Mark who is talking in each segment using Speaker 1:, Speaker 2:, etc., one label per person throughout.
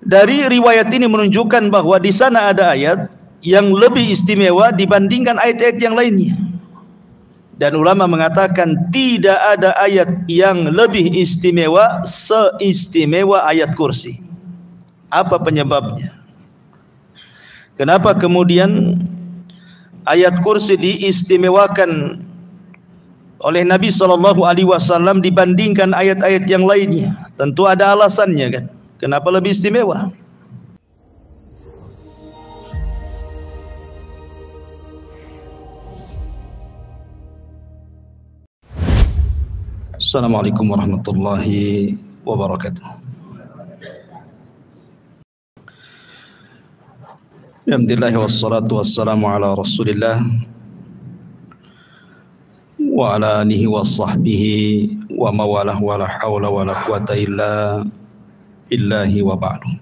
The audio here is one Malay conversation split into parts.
Speaker 1: Dari riwayat ini menunjukkan bahwa di sana ada ayat yang lebih istimewa dibandingkan ayat-ayat yang lainnya. Dan ulama mengatakan tidak ada ayat yang lebih istimewa seistimewa ayat kursi. Apa penyebabnya? Kenapa kemudian ayat kursi diistimewakan oleh Nabi SAW dibandingkan ayat-ayat yang lainnya? Tentu ada alasannya kan. Kenapa lebih istimewa? Assalamualaikum warahmatullahi wabarakatuh. Alhamdulillah wassalatu wassalamu ala Rasulillah wa ala alihi wa sahbihi wa mawalah wa la hawla wa la quwata illa billahi wa ba'du.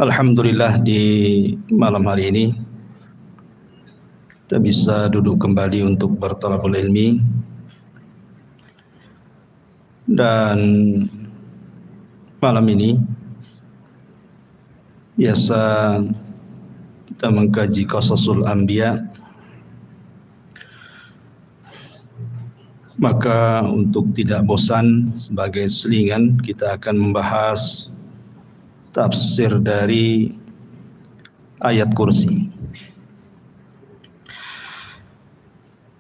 Speaker 1: Alhamdulillah di malam hari ini kita bisa duduk kembali untuk bertalabul ilmi, dan malam ini biasa kita mengkaji Qasasul Anbiya. Maka untuk tidak bosan sebagai selingan, kita akan membahas tafsir dari ayat kursi.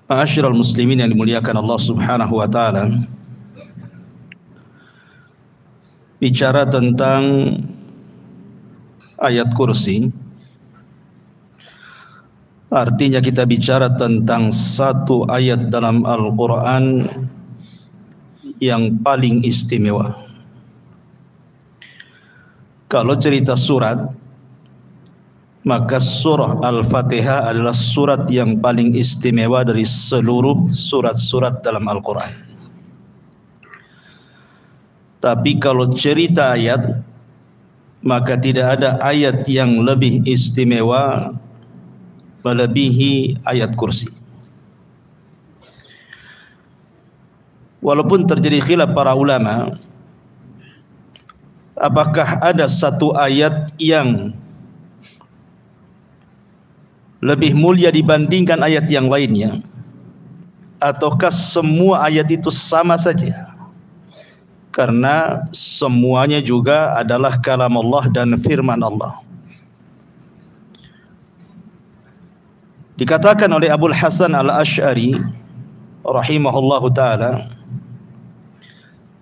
Speaker 1: Ma'asyiral muslimin yang dimuliakan Allah Subhanahu wa taala, bicara tentang ayat kursi artinya kita bicara tentang satu ayat dalam Al-Quran yang paling istimewa. Kalau cerita surat, maka surah Al-Fatihah adalah surat yang paling istimewa dari seluruh surat-surat dalam Al-Quran. Tapi kalau cerita ayat, maka tidak ada ayat yang lebih istimewa melebihi ayat kursi. Walaupun terjadi khilaf para ulama, apakah ada satu ayat yang lebih mulia dibandingkan ayat yang lainnya, ataukah semua ayat itu sama saja? Karena semuanya juga adalah kalam Allah dan firman Allah. Dikatakan oleh Abul Hasan Al-Asy'ari rahimahullahu ta'ala,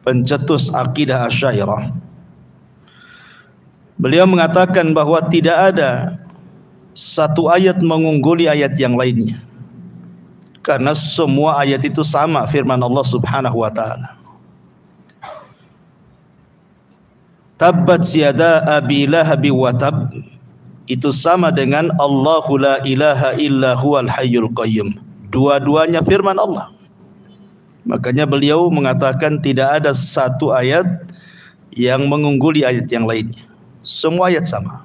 Speaker 1: pencetus akidah Asy'ariyah, beliau mengatakan bahwa tidak ada satu ayat mengungguli ayat yang lainnya, karena semua ayat itu sama firman Allah Subhanahu wa ta'ala. Tabbat yada abi lahabi wa tab, itu sama dengan Allahu la ilaha illa huwal hayyul qayyum. Dua-duanya firman Allah. Makanya beliau mengatakan tidak ada satu ayat yang mengungguli ayat yang lainnya. Semua ayat sama.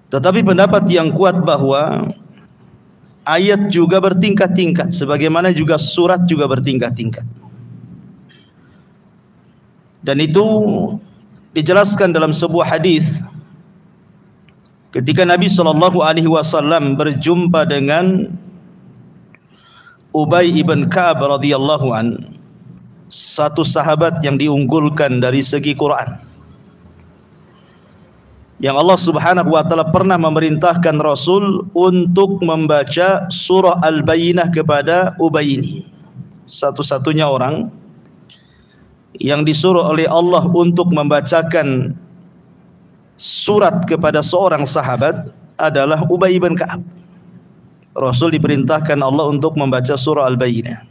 Speaker 1: Tetapi pendapat yang kuat bahwa ayat juga bertingkat-tingkat, sebagaimana juga surat juga bertingkat-tingkat. Dan itu dijelaskan dalam sebuah hadis ketika Nabi SAW berjumpa dengan Ubay ibn Ka'ab radhiyallahu an, satu sahabat yang diunggulkan dari segi Quran, yang Allah Subhanahu wa taala pernah memerintahkan Rasul untuk membaca surah Al-Bayyinah kepada Ubay ini. Satu-satunya orang yang disuruh oleh Allah untuk membacakan surat kepada seorang sahabat adalah Ubay bin Ka'ab. Rasul diperintahkan Allah untuk membaca surah Al-Bayyinah.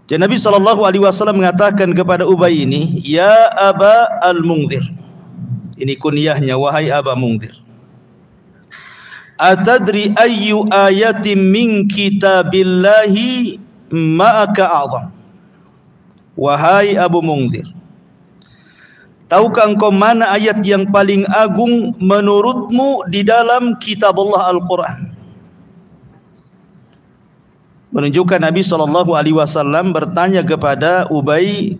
Speaker 1: Dan Nabi SAW mengatakan kepada Ubay ini, "Ya Aba Al-Mungzir." Ini kunyahnya, wahai Aba Mungzir. "Atadri ayyu ayatin min kitabillahi ma'aka a'zam." Wahai Abu Mungzir, tahukah engkau mana ayat yang paling agung menurutmu di dalam kitab Allah Al-Quran? menunjukkan Nabi SAW bertanya kepada Ubay,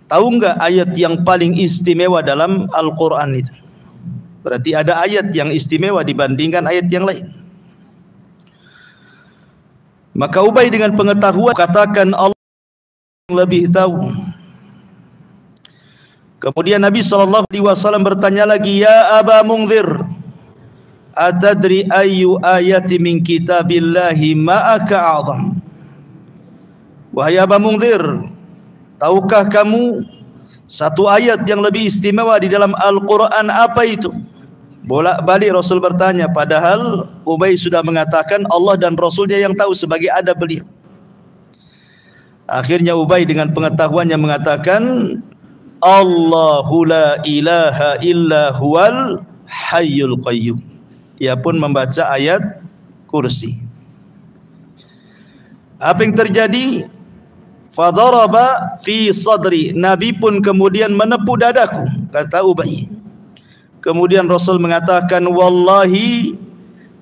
Speaker 1: tahu enggak ayat yang paling istimewa dalam Al-Quran itu? Berarti ada ayat yang istimewa dibandingkan ayat yang lain. Maka Ubay dengan pengetahuan katakan Allah lebih tahu. Kemudian Nabi SAW bertanya lagi, ya Aba Mungzir, atadri ayu ayati min kitabillahi ma'aka a'zam. Wahai Aba Mungzir, tahukah kamu satu ayat yang lebih istimewa di dalam Al-Quran, apa itu? Bolak-balik Rasul bertanya, padahal Ubay sudah mengatakan Allah dan Rasulnya yang tahu sebagai adab beliau. Akhirnya Ubay dengan pengetahuannya mengatakan, Allahu la ilaha illa huwal hayyul qayyum. Dia pun membaca ayat kursi. Apa yang terjadi? Fadaraba fi sadri. Nabi pun kemudian menepuk dadaku, kata Ubay. Kemudian Rasul mengatakan, wallahi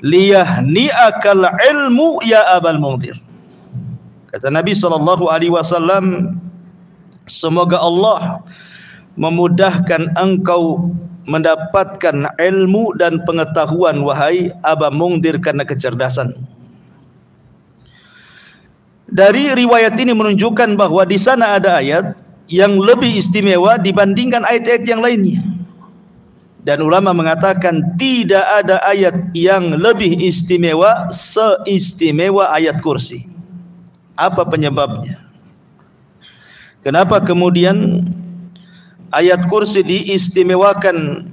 Speaker 1: liyahni'akal ilmu ya Abal Mungzir. Kata Nabi SAW, semoga Allah memudahkan engkau mendapatkan ilmu dan pengetahuan wahai Aba Mungzir karena kecerdasan. Dari riwayat ini menunjukkan bahwa di sana ada ayat yang lebih istimewa dibandingkan ayat-ayat yang lainnya. Dan ulama mengatakan tidak ada ayat yang lebih istimewa seistimewa ayat kursi. Apa penyebabnya? Kenapa kemudian ayat kursi diistimewakan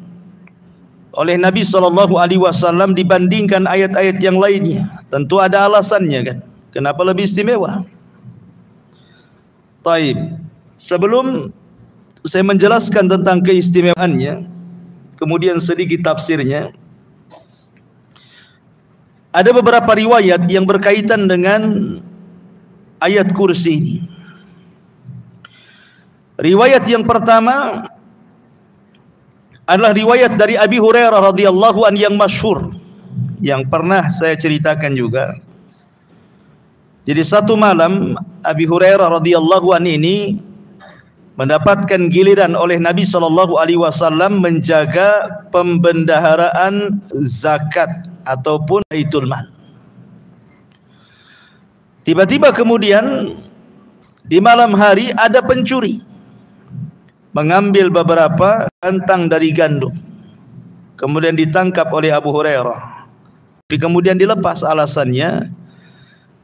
Speaker 1: oleh Nabi SAW dibandingkan ayat-ayat yang lainnya? Tentu ada alasannya kan. Kenapa lebih istimewa? Taib. Sebelum saya menjelaskan tentang keistimewaannya, kemudian sedikit tafsirnya, ada beberapa riwayat yang berkaitan dengan ayat kursi ini. Riwayat yang pertama adalah riwayat dari Abi Hurairah radhiyallahu anhu yang masyhur, yang pernah saya ceritakan juga. Jadi satu malam Abi Hurairah radhiyallahu anhu ini mendapatkan giliran oleh Nabi SAW menjaga pembendaharaan zakat ataupun baitul mal. Tiba-tiba kemudian di malam hari ada pencuri mengambil beberapa kantang dari gandum, kemudian ditangkap oleh Abu Hurairah. Tapi kemudian dilepas, alasannya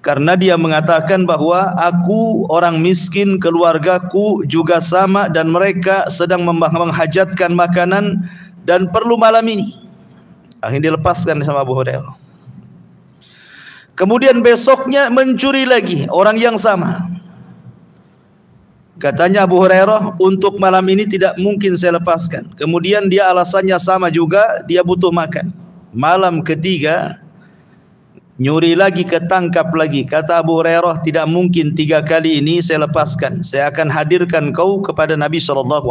Speaker 1: karena dia mengatakan bahwa aku orang miskin, keluargaku juga sama, dan mereka sedang menghajatkan makanan dan perlu malam ini. Akhirnya dilepaskan sama Abu Hurairah. Kemudian besoknya mencuri lagi orang yang sama. Katanya Abu Hurairah, untuk malam ini tidak mungkin saya lepaskan. Kemudian dia alasannya sama juga, dia butuh makan. Malam ketiga nyuri lagi, ketangkap lagi. Kata Abu Hurairah, tidak mungkin 3 kali ini saya lepaskan. Saya akan hadirkan kau kepada Nabi SAW.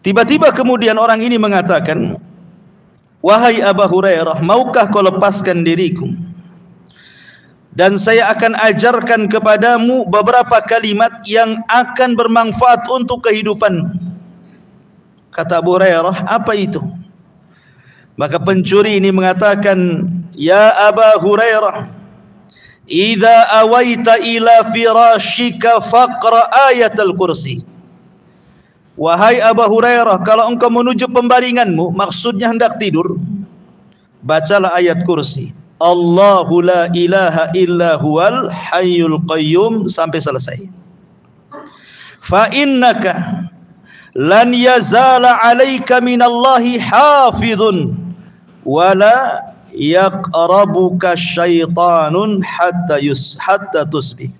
Speaker 1: Tiba-tiba kemudian orang ini mengatakan, wahai Abu Hurairah, maukah kau lepaskan diriku? Dan saya akan ajarkan kepadamu beberapa kalimat yang akan bermanfaat untuk kehidupanmu. Kata Abu Hurairah, apa itu? Maka pencuri ini mengatakan, ya Aba Hurairah, idza awaita ila firashika faqra ayatul kursi. Wahai Abu Hurairah, kalau engkau menuju pembaringanmu, maksudnya hendak tidur, bacalah ayat kursi. Allahu la ilaha illa huwal hayyul qayyum sampai selesai. Fa innaka lan yazala 'alaika minallahi hafizun wala yaqrabuka syaitanun hatta tusbih.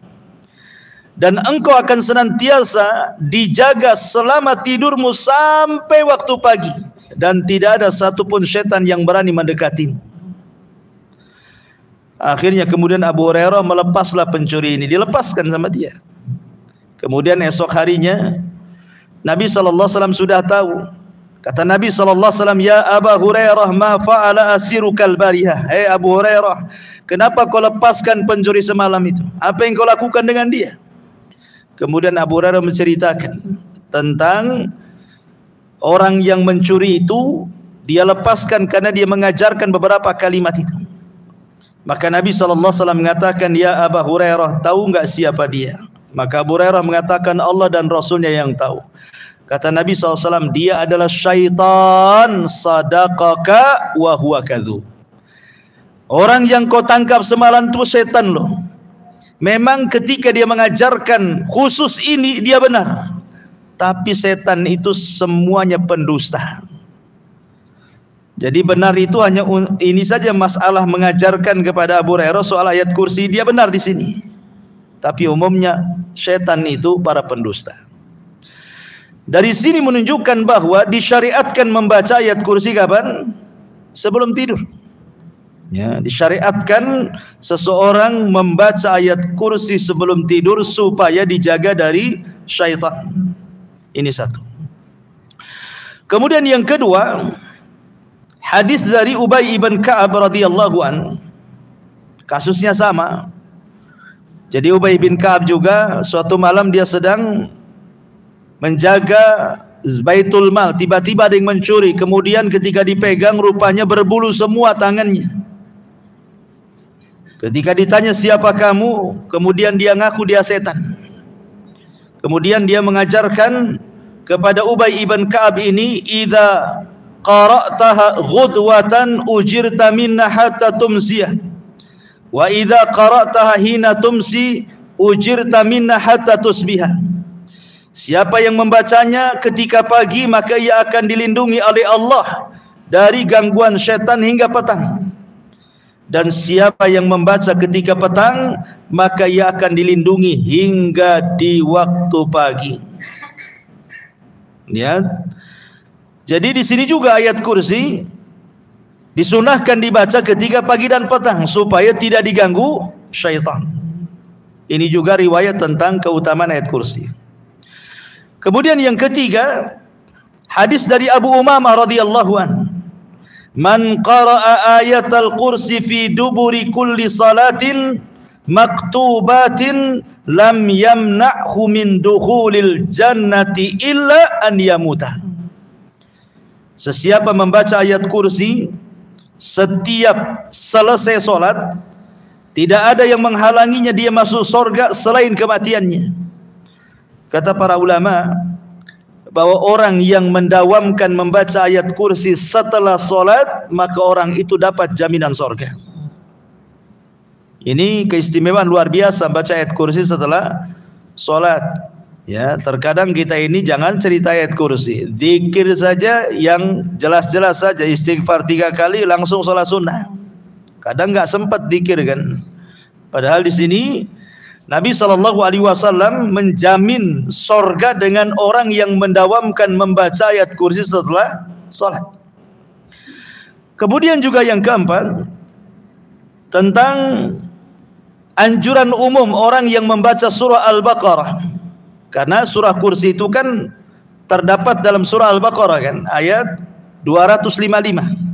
Speaker 1: Dan engkau akan senantiasa dijaga selama tidurmu sampai waktu pagi, dan tidak ada satupun syaitan yang berani mendekatimu. Akhirnya kemudian Abu Hurairah melepaslah pencuri ini, dilepaskan sama dia. Kemudian esok harinya Nabi SAW sudah tahu. Kata Nabi SAW, ya Abu Hurairah, ma fa'ala asirukal barihah. Hei Abu Hurairah, kenapa kau lepaskan pencuri semalam itu? Apa yang kau lakukan dengan dia? Kemudian Abu Hurairah menceritakan tentang orang yang mencuri itu, dia lepaskan karena dia mengajarkan beberapa kalimat itu. Maka Nabi SAW mengatakan, ya Abu Hurairah, tahu enggak siapa dia? Maka Abu Hurairah mengatakan, Allah dan Rasulnya yang tahu. Kata Nabi SAW, dia adalah syaitan sadaqaka wa huwa kadzub. Orang yang kau tangkap semalam itu setan loh. Memang ketika dia mengajarkan khusus ini dia benar, tapi setan itu semuanya pendusta. Jadi benar itu hanya ini saja, masalah mengajarkan kepada Abu Hurairah soal ayat kursi, dia benar di sini. Tapi umumnya setan itu para pendusta. Dari sini menunjukkan bahwa disyariatkan membaca ayat kursi kapan? Sebelum tidur. Ya, disyariatkan seseorang membaca ayat kursi sebelum tidur supaya dijaga dari syaitan. Ini satu. Kemudian yang kedua, hadis dari Ubay ibn Ka'ab radhiyallahu an. Kasusnya sama. Jadi Ubay bin Ka'ab juga suatu malam dia sedang menjaga Baitul Mal, tiba-tiba ada yang mencuri, kemudian ketika dipegang rupanya berbulu semua tangannya. Ketika ditanya siapa kamu, kemudian dia ngaku dia setan. Kemudian dia mengajarkan kepada Ubay ibn Ka'ab ini, idza qara'taha ghudwatan ujirta minna hatta tumsiyah, wa idza qara'taha hina tumsi ujirta minna hatta tusbihah. Siapa yang membacanya ketika pagi, maka ia akan dilindungi oleh Allah dari gangguan syaitan hingga petang. Dan siapa yang membaca ketika petang, maka ia akan dilindungi hingga di waktu pagi. Ya. Jadi di sini juga ayat kursi disunahkan dibaca ketika pagi dan petang supaya tidak diganggu syaitan. Ini juga riwayat tentang keutamaan ayat kursi. Kemudian yang ketiga, hadis dari Abu Umamah radhiyallahu anhu. Man qara'a ayatal kursi fi duburi kulli salatin maktubatin lam yamna'hu min dukhulil jannati illa an yamuta. Sesiapa membaca ayat kursi setiap selesai solat, tidak ada yang menghalanginya dia masuk surga selain kematiannya. Kata para ulama bahwa orang yang mendawamkan membaca ayat kursi setelah solat, maka orang itu dapat jaminan surga. Ini keistimewaan luar biasa baca ayat kursi setelah solat. Ya, terkadang kita ini jangan cerita ayat kursi, zikir saja yang jelas-jelas saja, istighfar 3 kali langsung sholat sunnah. Kadang nggak sempat zikir kan. Padahal di sini Nabi SAW menjamin sorga dengan orang yang mendawamkan membaca ayat kursi setelah sholat. Kemudian juga yang keempat, tentang anjuran umum orang yang membaca surah Al-Baqarah. Karena surah kursi itu kan terdapat dalam surah Al-Baqarah kan, ayat 255.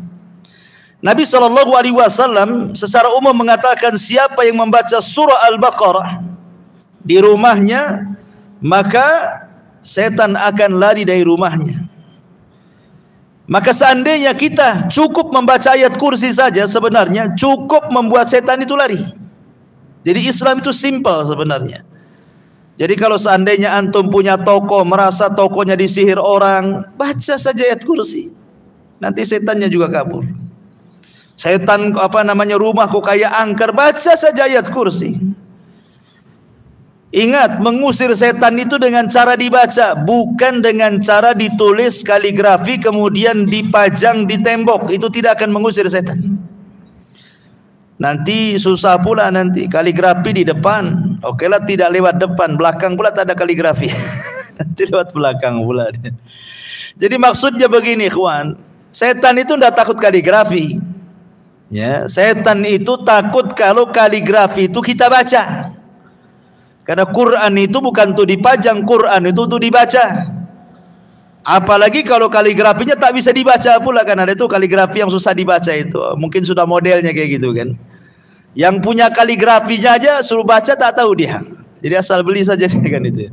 Speaker 1: Nabi SAW secara umum mengatakan siapa yang membaca surah Al-Baqarah di rumahnya, maka setan akan lari dari rumahnya. Maka seandainya kita cukup membaca ayat kursi saja, sebenarnya cukup membuat setan itu lari. Jadi Islam itu simple sebenarnya. Jadi kalau seandainya antum punya toko, merasa tokonya disihir orang, baca saja ayat kursi, nanti setannya juga kabur. Setan rumah kok kayak angker, baca saja ayat kursi. Ingat, mengusir setan itu dengan cara dibaca, bukan dengan cara ditulis kaligrafi kemudian dipajang di tembok. Itu tidak akan mengusir setan. Nanti susah pula, nanti kaligrafi di depan, oke lah, tidak lewat depan, belakang pula tak ada kaligrafi. Nanti lewat belakang pula. Jadi maksudnya begini, ikhwan, setan itu tidak takut kaligrafi. Ya, setan itu takut kalau kaligrafi itu kita baca. Karena Quran itu bukan untuk dipajang, Quran itu untuk dibaca. Apalagi kalau kaligrafinya tak bisa dibaca pula, kan ada itu kaligrafi yang susah dibaca itu. Mungkin sudah modelnya kayak gitu kan. Yang punya kaligrafinya aja suruh baca tak tahu dia. Jadi asal beli saja kan itu.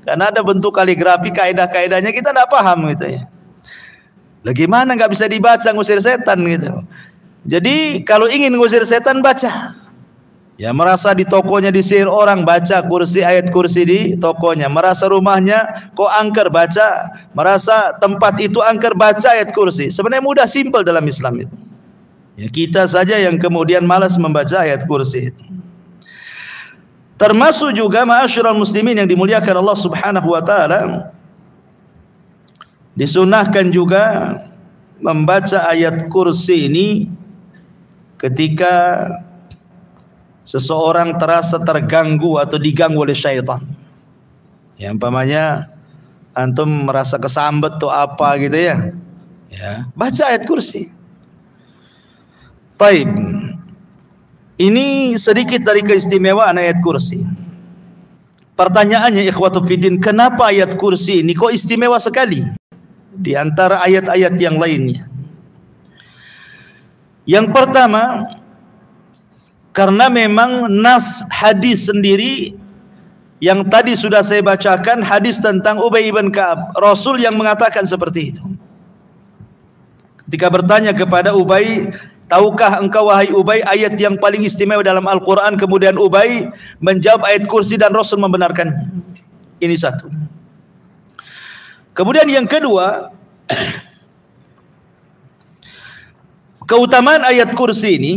Speaker 1: Karena ada bentuk kaligrafi, kaidah-kaidahnya kita tidak paham gitu ya. Bagaimana nggak bisa dibaca ngusir setan gitu. Jadi kalau ingin ngusir setan baca. Ya merasa di tokonya disihir orang, baca kursi, ayat kursi di tokonya. Merasa rumahnya kok angker, baca. Merasa tempat itu angker, baca ayat kursi. Sebenarnya mudah, simpel dalam Islam itu. Ya kita saja yang kemudian malas membaca ayat kursi itu. Termasuk juga ma'asyiral muslimin yang dimuliakan Allah Subhanahu wa taala, disunahkan juga membaca ayat kursi ini ketika seseorang terasa terganggu atau diganggu oleh syaitan. Ya umpamanya antum merasa kesambet atau apa gitu ya. Ya, baca ayat kursi. Baik. Ini sedikit dari keistimewaan ayat kursi. Pertanyaannya ikhwatu fiddin, kenapa ayat kursi ini kok istimewa sekali di antara ayat-ayat yang lainnya? Yang pertama, karena memang nas hadis sendiri yang tadi sudah saya bacakan, hadis tentang Ubay ibn Ka'ab, Rasul yang mengatakan seperti itu. Ketika bertanya kepada Ubay, tahukah engkau wahai Ubay ayat yang paling istimewa dalam Al-Quran? Kemudian Ubay menjawab ayat kursi dan Rasul membenarkannya. Ini satu. Kemudian yang kedua, keutamaan ayat kursi ini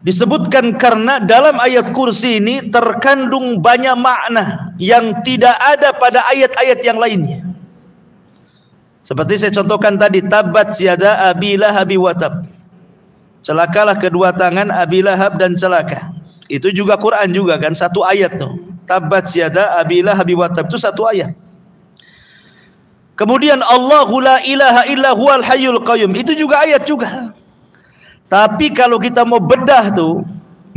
Speaker 1: disebutkan karena dalam ayat kursi ini terkandung banyak makna yang tidak ada pada ayat-ayat yang lainnya. Seperti saya contohkan tadi, tabat yada abi lahab wa tab. Celakalah kedua tangan Abi Lahab dan celaka. Itu juga Quran juga kan, satu ayat tuh. Tabat yada abi lahab wa tab, itu satu ayat. Kemudian Allahu la ilaha illa huwal hayyul qayyum, itu juga ayat juga. Tapi kalau kita mau bedah tuh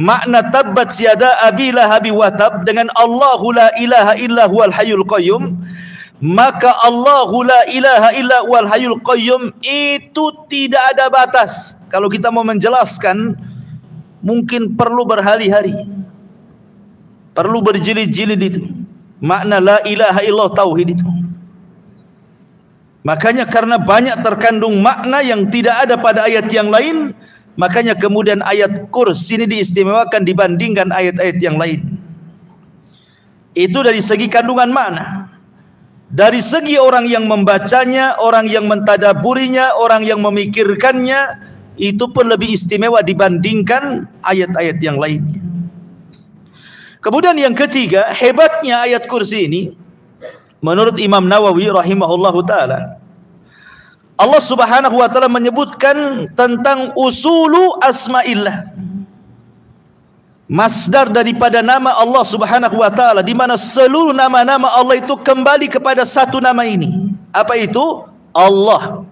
Speaker 1: makna tabat yada abi lahab wa tab dengan Allahu la ilaha illa huwal hayyul qayyum, maka Allahu la ilaha illa huwal hayyul qayyum itu tidak ada batas. Kalau kita mau menjelaskan mungkin perlu berhari-hari, perlu berjilid-jilid itu makna la ilaha illallah, tauhid itu. Makanya karena banyak terkandung makna yang tidak ada pada ayat yang lain, makanya kemudian ayat kursi ini diistimewakan dibandingkan ayat-ayat yang lain. Itu dari segi kandungan makna. Dari segi orang yang membacanya, orang yang mentadaburinya, orang yang memikirkannya, itu pun lebih istimewa dibandingkan ayat-ayat yang lainnya. Kemudian yang ketiga, hebatnya ayat kursi ini menurut Imam Nawawi rahimahullahu taala, Allah Subhanahu wa taala menyebutkan tentang usulu asmaillah, masdar daripada nama Allah Subhanahu wa taala, di mana seluruh nama-nama Allah itu kembali kepada satu nama ini. Apa itu? Allah.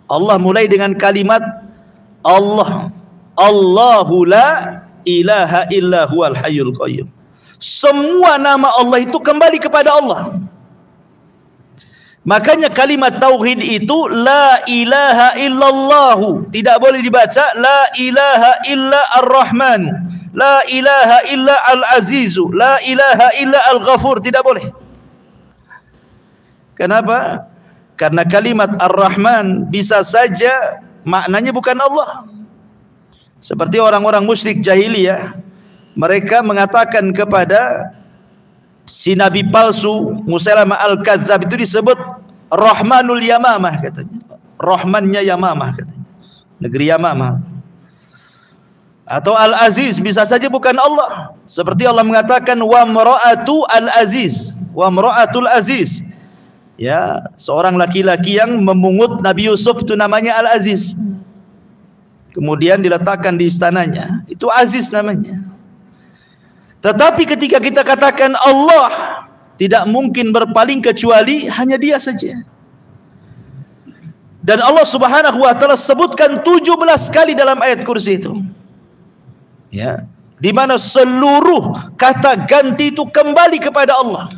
Speaker 1: Allah mulai dengan kalimat Allah. Allahu la ilaha illa huwal hayyul qayyum. Semua nama Allah itu kembali kepada Allah. Makanya kalimat tauhid itu la ilaha illallah, tidak boleh dibaca la ilaha illa ar-rahman, la ilaha illa al-azizu, la ilaha illa al-ghafur, tidak boleh. Kenapa? Karena kalimat ar-rahman bisa saja maknanya bukan Allah. Seperti orang-orang musyrik jahiliyah, mereka mengatakan kepada si nabi palsu Musailamah al-Kadzdzab itu disebut Rahmanul Yamamah katanya. Rahmannya Yamamah katanya. Negeri Yamamah. Atau Al-Aziz bisa saja bukan Allah. Seperti Allah mengatakan wa mra'atu al-aziz, wa mra'atul aziz. Ya, seorang laki-laki yang memungut Nabi Yusuf itu namanya Al-Aziz. Kemudian diletakkan di istananya. Itu Aziz namanya. Tetapi ketika kita katakan Allah, tidak mungkin berpaling kecuali hanya Dia saja. Dan Allah Subhanahu wa taala sebutkan 17 kali dalam ayat kursi itu. Ya, di mana seluruh kata ganti itu kembali kepada Allah.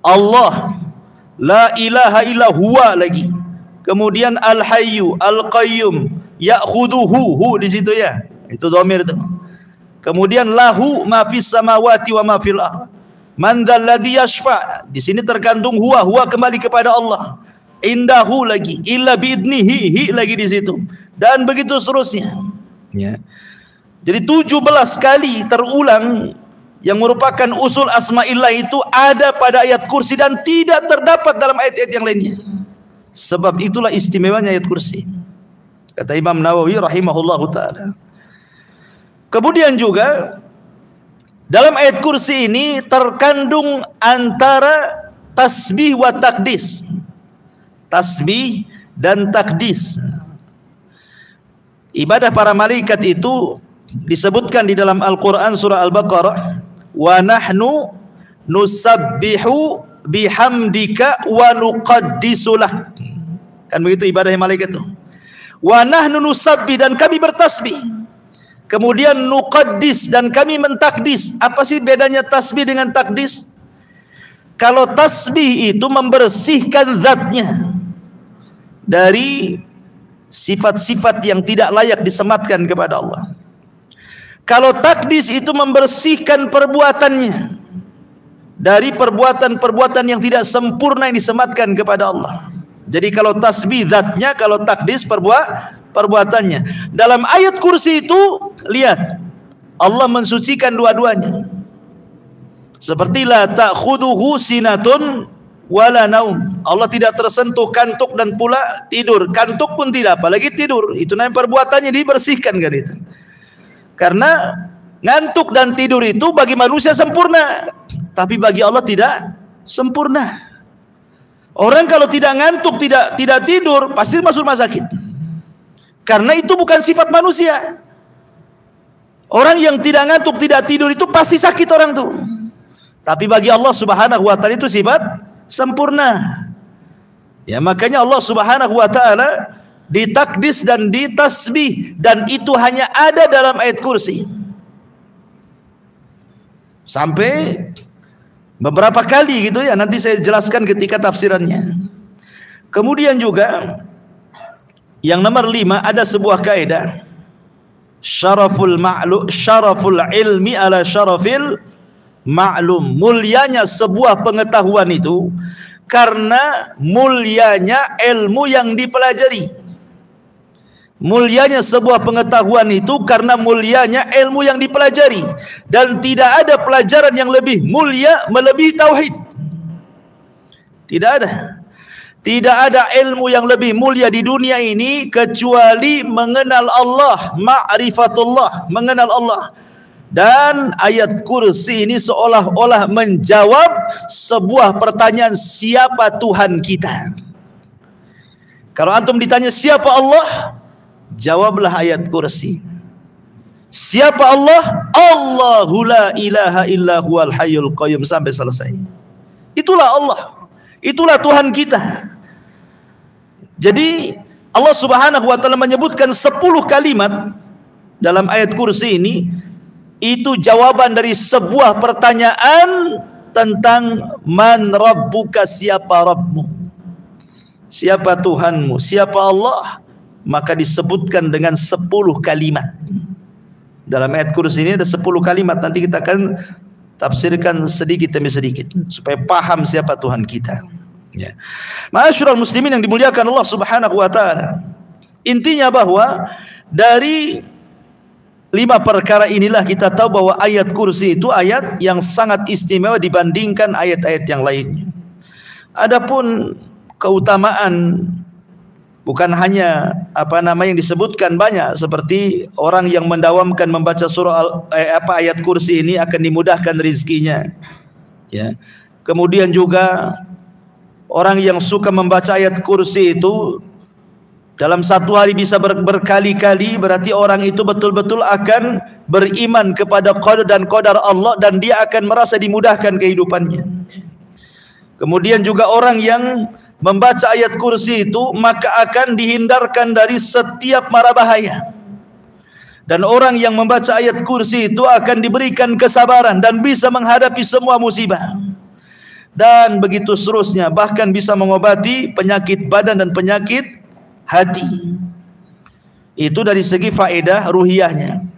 Speaker 1: Allah, la ilaha illa huwa lagi. Kemudian al-hayyu, al-qayyum, Ya'khuduhu, hu di situ ya. Itu dhamir itu. Kemudian lahu ma fis samawati wa ma fil ardh. Man dzalladzi yashfa'. Di sini terkandung huwa, huwa kembali kepada Allah. Indahu lagi, illa biidnihi, hi lagi di situ. Dan begitu seterusnya. Ya. Jadi 17 kali terulang yang merupakan usul asma'illah itu ada pada ayat kursi dan tidak terdapat dalam ayat-ayat yang lainnya. Sebab itulah istimewanya ayat kursi. Kata Imam Nawawi rahimahullahu ta'ala. Kemudian juga dalam ayat kursi ini terkandung antara tasbih wa takdis. Tasbih dan takdis. Ibadah para malaikat itu disebutkan di dalam Al-Quran surah Al-Baqarah, wa nahnu nusabbihu bihamdika wa nuqaddisulah. Kan begitu ibadah malaikat itu. Wa nahnu nusabbih, dan kami bertasbih. Kemudian nuqaddis, dan kami mentakdis. Apa sih bedanya tasbih dengan takdis? Kalau tasbih itu membersihkan zatnya dari sifat-sifat yang tidak layak disematkan kepada Allah. Kalau takdis itu membersihkan perbuatannya dari perbuatan-perbuatan yang tidak sempurna yang disematkan kepada Allah. Jadi kalau tasbih zatnya, kalau takdis perbuatannya. Dalam ayat kursi itu lihat, Allah mensucikan dua-duanya. Seperti la ta'khuduhu sinatun wala naum. Allah tidak tersentuh kantuk dan pula tidur. Kantuk pun tidak, apalagi tidur. Itu namanya perbuatannya dibersihkan kan itu. Karena ngantuk dan tidur itu bagi manusia sempurna, tapi bagi Allah tidak sempurna. Orang kalau tidak ngantuk, tidak tidur, pasti masuk rumah sakit. Karena itu bukan sifat manusia. Orang yang tidak ngantuk, tidak tidur itu pasti sakit orang tuh. Tapi bagi Allah Subhanahu wa taala itu sifat sempurna. Ya, makanya Allah Subhanahu wa taala ditakdis dan ditasbih, dan itu hanya ada dalam ayat kursi. Sampai beberapa kali gitu ya, nanti saya jelaskan ketika tafsirannya. Kemudian juga yang nomor 5 ada sebuah kaidah, syaraful ilmi ala syarafil ma'lum. Mulianya sebuah pengetahuan itu karena mulianya ilmu yang dipelajari. Mulianya sebuah pengetahuan itu karena mulianya ilmu yang dipelajari, dan tidak ada pelajaran yang lebih mulia melebihi tauhid. Tidak ada ilmu yang lebih mulia di dunia ini kecuali mengenal Allah, ma'rifatullah, mengenal Allah. Dan ayat kursi ini seolah-olah menjawab sebuah pertanyaan, siapa Tuhan kita? Kalau antum ditanya siapa Allah, jawablah ayat kursi. Siapa Allah? Allahu la ilaha illa huwal hayyul qayyum, sampai selesai. Itulah Allah, itulah Tuhan kita. Jadi Allah Subhanahu wa taala menyebutkan 10 kalimat dalam ayat kursi ini. Itu jawaban dari sebuah pertanyaan tentang man rabbuka, siapa Rabbmu, siapa Tuhanmu, siapa Allah. Maka disebutkan dengan 10 kalimat. Dalam ayat kursi ini ada 10 kalimat. Nanti kita akan tafsirkan sedikit demi sedikit supaya paham siapa Tuhan kita. Ya. Ma'asyiral muslimin yang dimuliakan Allah Subhanahu wa taala. Intinya bahwa dari 5 perkara inilah kita tahu bahwa ayat kursi itu ayat yang sangat istimewa dibandingkan ayat-ayat yang lainnya. Adapun keutamaan, bukan hanya yang disebutkan banyak, seperti orang yang mendawamkan membaca surah ayat kursi ini akan dimudahkan rezekinya. Ya. Kemudian juga orang yang suka membaca ayat kursi itu dalam satu hari bisa berkali-kali, berarti orang itu betul-betul akan beriman kepada qadar dan qadar Allah, dan dia akan merasa dimudahkan kehidupannya. Kemudian juga orang yang membaca ayat kursi itu maka akan dihindarkan dari setiap mara bahaya. Dan orang yang membaca ayat kursi itu akan diberikan kesabaran dan bisa menghadapi semua musibah. Dan begitu seterusnya, bahkan bisa mengobati penyakit badan dan penyakit hati. Itu dari segi faedah ruhiyahnya.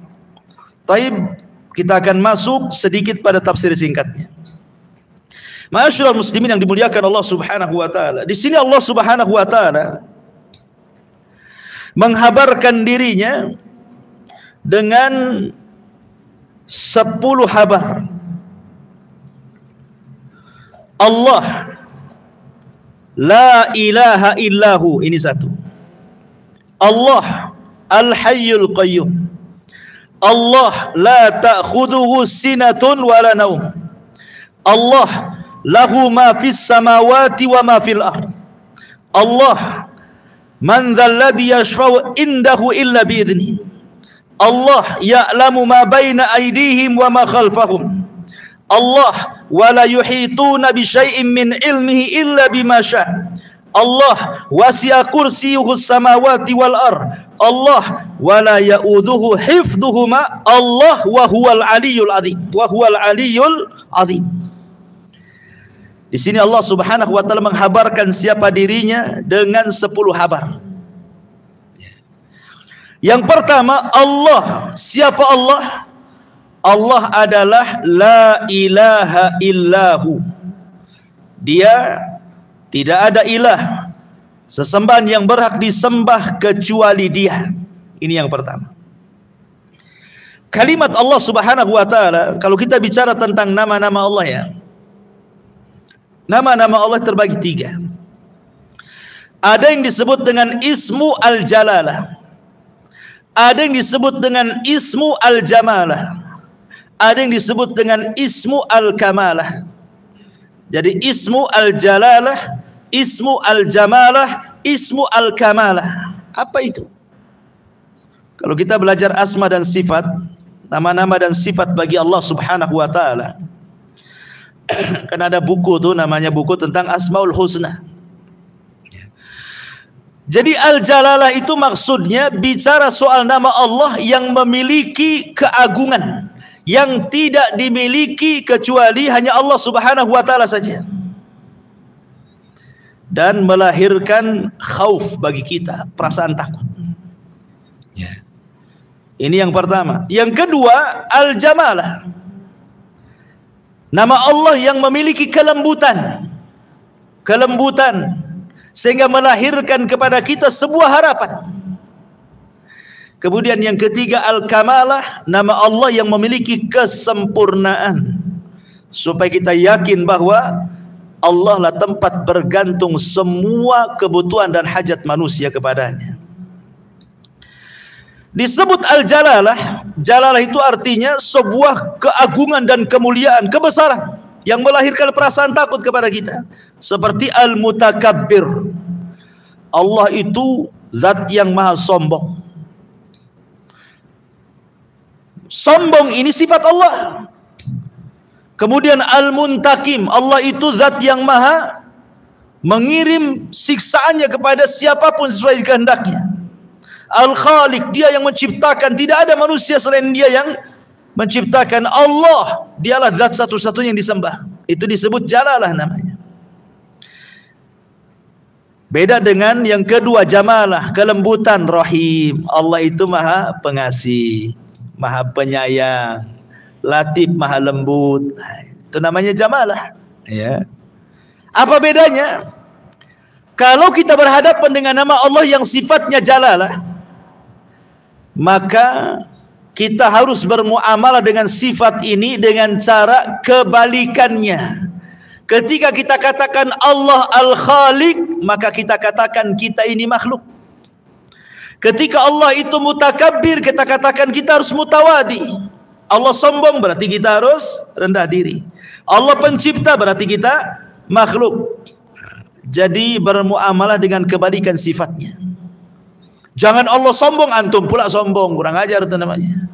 Speaker 1: Taib, kita akan masuk sedikit pada tafsir singkatnya. Ma'asyiral muslimin yang dimuliakan Allah Subhanahu wa taala. Di sini Allah Subhanahu wa taala menghabarkan dirinya dengan 10 habar. Allah la ilaha illahu, ini satu. Allah al-hayyul qayyum. Allah la ta'khudhuhu sinatun wala naum. Allah lahu ma fis samawati wa ma fil ard. Allah man dzal ladzi yashfa'u indahu illa bi idzni. Allah ya'lamu ma baina aydihim wa ma khalfahum. Allah wa la yuhituna bi syai'in min ilmihi illa bima syaa. Allah wasi'a kursiyyuhu samawati wal ard. Allah wa la ya'udhuhu hifdhuhuma. Allah wa huwal aliyyul azim. Wa huwal aliyyul azim. Di sini Allah Subhanahu wa taala menghabarkan siapa dirinya dengan 10 habar. Yang pertama, Allah. Siapa Allah? Allah adalah la ilaha illahu. Dia tidak ada ilah sesembahan yang berhak disembah kecuali Dia. Ini yang pertama. Kalimat Allah Subhanahu wa taala, kalau kita bicara tentang nama-nama Allah ya, nama-nama Allah terbagi 3. Ada yang disebut dengan Ismu Al-Jalalah, ada yang disebut dengan Ismu Al-Jamalah, ada yang disebut dengan Ismu Al-Kamalah. Jadi Ismu Al-Jalalah, Ismu Al-Jamalah, Ismu Al-Kamalah. Apa itu? Kalau kita belajar asma dan sifat, nama-nama dan sifat bagi Allah Subhanahu wa taala, kan ada buku tuh namanya buku tentang Asmaul Husna. Jadi Al-Jalalah itu maksudnya bicara soal nama Allah yang memiliki keagungan yang tidak dimiliki kecuali hanya Allah Subhanahu wa taala saja, dan melahirkan khauf bagi kita, perasaan takut. Ini yang pertama. Yang kedua, Al-Jamalah, nama Allah yang memiliki kelembutan, sehingga melahirkan kepada kita sebuah harapan. Kemudian yang ketiga, Al-Kamalah, nama Allah yang memiliki kesempurnaan, supaya kita yakin bahwa Allah lah tempat bergantung semua kebutuhan dan hajat manusia kepadanya. Disebut Al-Jalalah, Jalalah itu artinya sebuah keagungan dan kemuliaan, kebesaran yang melahirkan perasaan takut kepada kita. Seperti Al-Mutakabbir, Allah itu zat yang maha sombong. Sombong ini sifat Allah. Kemudian Al-Muntakim, Allah itu zat yang maha mengirim siksaannya kepada siapapun sesuai kehendaknya. Al-Khaliq, Dia yang menciptakan, tidak ada manusia selain Dia yang menciptakan. Allah, Dialah zat satu-satunya yang disembah. Itu disebut Jalalah namanya. Beda dengan yang kedua, Jamalah, kelembutan, Rahim. Allah itu maha pengasih, maha penyayang, Latif, maha lembut. Itu namanya Jamalah. Ya. Apa bedanya? Kalau kita berhadapan dengan nama Allah yang sifatnya Jalalah, maka kita harus bermuamalah dengan sifat ini dengan cara kebalikannya. Ketika kita katakan Allah Al-Khaliq, maka kita katakan kita ini makhluk. Ketika Allah itu Mutakabbir, kita katakan kita harus mutawadi. Allah sombong, berarti kita harus rendah diri. Allah pencipta, berarti kita makhluk. Jadi bermuamalah dengan kebalikan sifatnya. Jangan Allah sombong, antum pula sombong, kurang ajar itu namanya.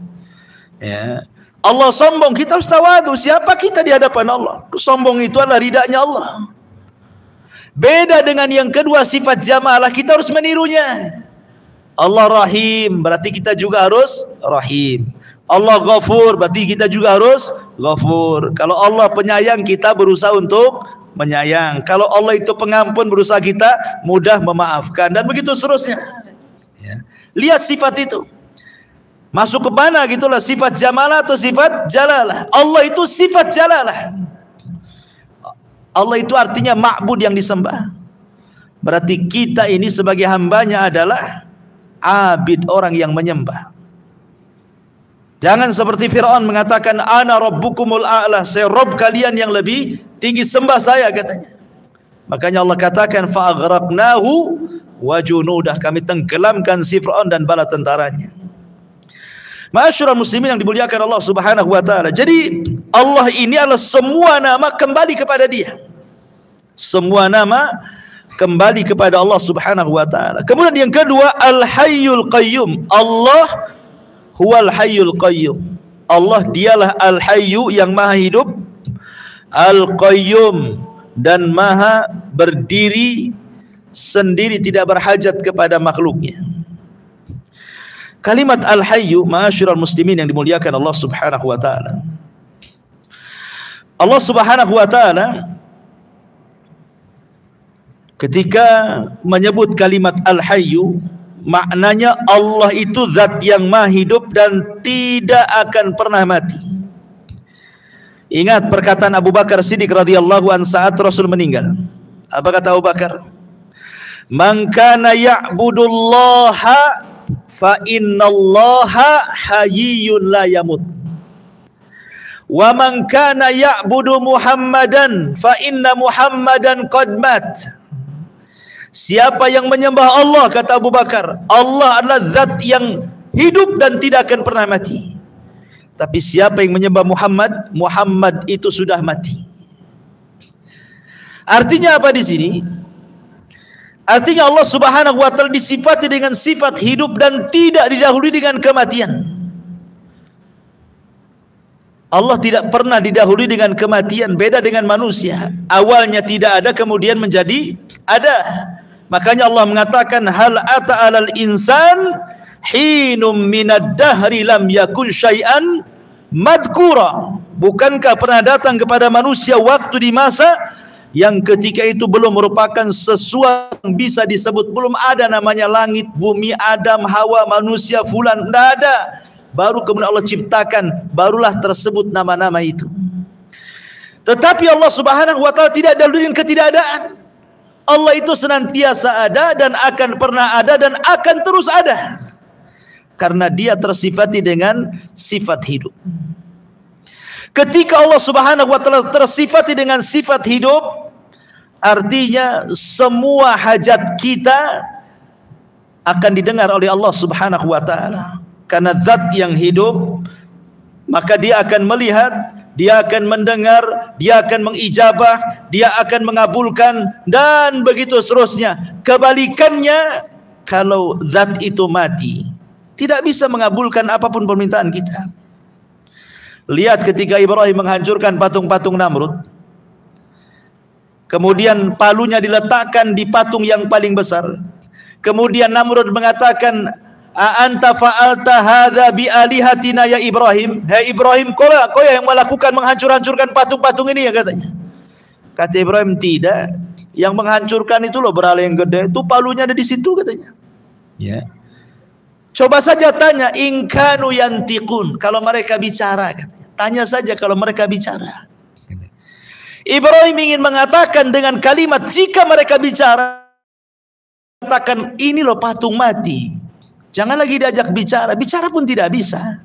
Speaker 1: Ya. Allah sombong, kita harus tawadu. Siapa kita di hadapan Allah? Sombong itu adalah ridanya Allah. Beda dengan yang kedua, sifat Jamalah, kita harus menirunya. Allah Rahim, berarti kita juga harus Rahim. Allah Ghafur, berarti kita juga harus Ghafur. Kalau Allah penyayang, kita berusaha untuk menyayang. Kalau Allah itu pengampun, berusaha kita mudah memaafkan, dan begitu seterusnya. Ya. Lihat sifat itu. Masuk ke mana gitulah, sifat jamalah atau sifat jalalah. Allah itu sifat jalalah. Allah itu artinya ma'bud, yang disembah. Berarti kita ini sebagai hambanya adalah abid, orang yang menyembah. Jangan seperti Fir'aun mengatakan ana rabbukumul a'la, saya Rabb kalian yang lebih tinggi, sembah saya katanya. Makanya Allah katakan fa'aghraqnahu wa junudah, kami tenggelamkan si Fir'aun dan bala tentaranya. Ma'asyiral muslimin yang dimuliakan Allah Subhanahu wa taala. Jadi Allah ini adalah semua nama kembali kepada Dia. Semua nama kembali kepada Allah Subhanahu wa taala. Kemudian yang kedua, Al-Hayyul Qayyum. Allah huwal Hayyul Qayyum. Allah dialah Al-Hayyu yang maha hidup, Al-Qayyum dan maha berdiri sendiri, tidak berhajat kepada makhluknya. Kalimat Al-Hayyu, ma'asyiral muslimin yang dimuliakan Allah Subhanahu wa taala. Allah Subhanahu wa taala ketika menyebut kalimat Al-Hayyu, maknanya Allah itu zat yang maha hidup dan tidak akan pernah mati. Ingat perkataan Abu Bakar Siddiq radhiyallahu anhu saat Rasul meninggal. Apa kata Abu Bakar? Man kana ya'budullaha fa innallaha hayyun la yamut. Wa man kana ya'budu Muhammadan fa inna Muhammadan qad mat. Siapa yang menyembah Allah, kata Abu Bakar, Allah adalah zat yang hidup dan tidak akan pernah mati. Tapi siapa yang menyembah Muhammad, Muhammad itu sudah mati. Artinya apa di sini? Artinya Allah Subhanahu wa taala disifati dengan sifat hidup dan tidak didahului dengan kematian. Allah tidak pernah didahului dengan kematian, beda dengan manusia. Awalnya tidak ada, kemudian menjadi ada. Makanya Allah mengatakan hal ata 'alal insan hinum minad dahri lam yakun syai'an madhkura. Bukankah pernah datang kepada manusia waktu di masa yang ketika itu belum merupakan sesuatu yang bisa disebut, belum ada namanya langit, bumi, Adam, Hawa, manusia, fulan, tidak ada. Baru kemudian Allah ciptakan, barulah tersebut nama-nama itu. Tetapi Allah Subhanahu wa taala tidak ada dengan ketidakadaan. Allah itu senantiasa ada dan akan pernah ada dan akan terus ada. Karena Dia tersifati dengan sifat hidup. Ketika Allah Subhanahu wa taala tersifati dengan sifat hidup, artinya semua hajat kita akan didengar oleh Allah Subhanahu wa taala. Karena zat yang hidup, maka Dia akan melihat, Dia akan mendengar, Dia akan mengijabah, Dia akan mengabulkan, dan begitu seterusnya. Kebalikannya, kalau zat itu mati, tidak bisa mengabulkan apapun permintaan kita. Lihat ketika Ibrahim menghancurkan patung-patung Namrud, kemudian palunya diletakkan di patung yang paling besar. Kemudian Namrud mengatakan, anta fa'alta hadza bi alihatina ya Ibrahim. Hai Ibrahim, kau yang melakukan menghancur-hancurkan patung-patung ini ya, katanya. Kata Ibrahim, tidak. Yang menghancurkan itu loh berhala yang gede, itu palunya ada di situ, katanya. Ya. Coba saja tanya, in kanu yantiqun, kalau mereka bicara, katanya. Tanya saja kalau mereka bicara. Ibrahim ingin mengatakan dengan kalimat, jika mereka bicara, katakan ini loh patung mati. Jangan lagi diajak bicara, bicara pun tidak bisa.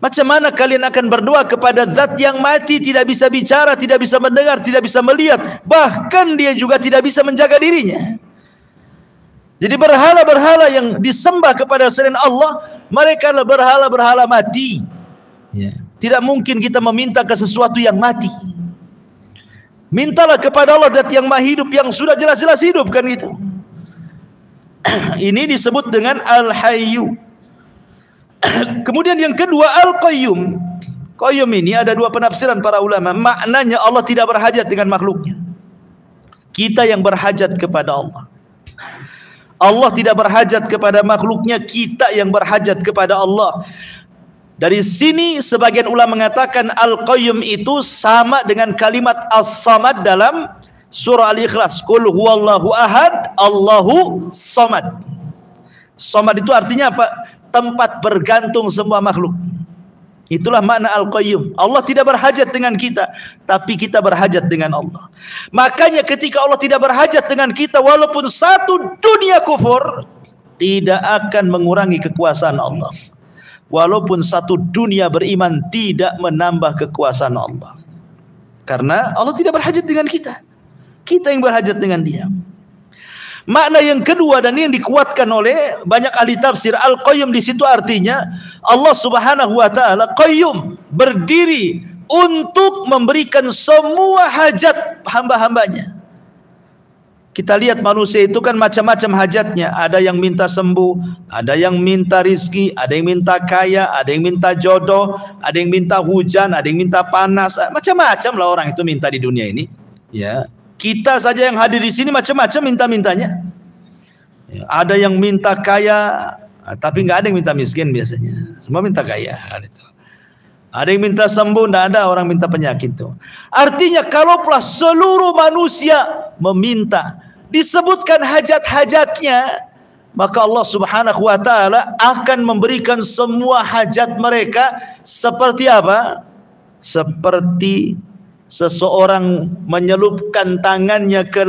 Speaker 1: Macam mana kalian akan berdoa kepada zat yang mati, tidak bisa bicara, tidak bisa mendengar, tidak bisa melihat, bahkan dia juga tidak bisa menjaga dirinya. Jadi berhala-berhala yang disembah kepada selain Allah, mereka adalah berhala-berhala mati. Tidak mungkin kita meminta ke sesuatu yang mati. Mintalah kepada Allah zat yang maha hidup, yang sudah jelas-jelas hidup, kan gitu. Ini disebut dengan Al-Hayyu. Kemudian yang kedua, Al-Qayyum. Qayyum ini ada dua penafsiran para ulama. Maknanya Allah tidak berhajat dengan makhluknya. Kita yang berhajat kepada Allah. Allah tidak berhajat kepada makhluknya, kita yang berhajat kepada Allah. Dari sini sebagian ulama mengatakan Al-Qayyum itu sama dengan kalimat As-Samad dalam surah Al-Ikhlas. Qul huwallahu ahad, Allahu samad. Somad itu artinya apa? Tempat bergantung semua makhluk. Itulah makna Al-Qayyum. Allah tidak berhajat dengan kita, tapi kita berhajat dengan Allah. Makanya ketika Allah tidak berhajat dengan kita, walaupun satu dunia kufur, tidak akan mengurangi kekuasaan Allah. Walaupun satu dunia beriman, tidak menambah kekuasaan Allah. Karena Allah tidak berhajat dengan kita, kita yang berhajat dengan Dia. Makna yang kedua dan yang dikuatkan oleh banyak ahli tafsir, Al-Qayyum di situ artinya Allah Subhanahu wa taala qayyum, berdiri untuk memberikan semua hajat hamba-hambanya. Kita lihat manusia itu kan macam-macam hajatnya. Ada yang minta sembuh, ada yang minta rizki, ada yang minta kaya, ada yang minta jodoh, ada yang minta hujan, ada yang minta panas. Macam-macam lah orang itu minta di dunia ini. Ya, kita saja yang hadir di sini macam-macam minta-mintanya. Ya, ada yang minta kaya, tapi nggak ada yang minta miskin biasanya. Semua minta kaya. Ada yang minta sembuh, tidak ada orang minta penyakit itu. Artinya kalaulah seluruh manusia meminta, disebutkan hajat-hajatnya, maka Allah Subhanahu wa taala akan memberikan semua hajat mereka. Seperti apa? Seperti seseorang menyelupkan tangannya ke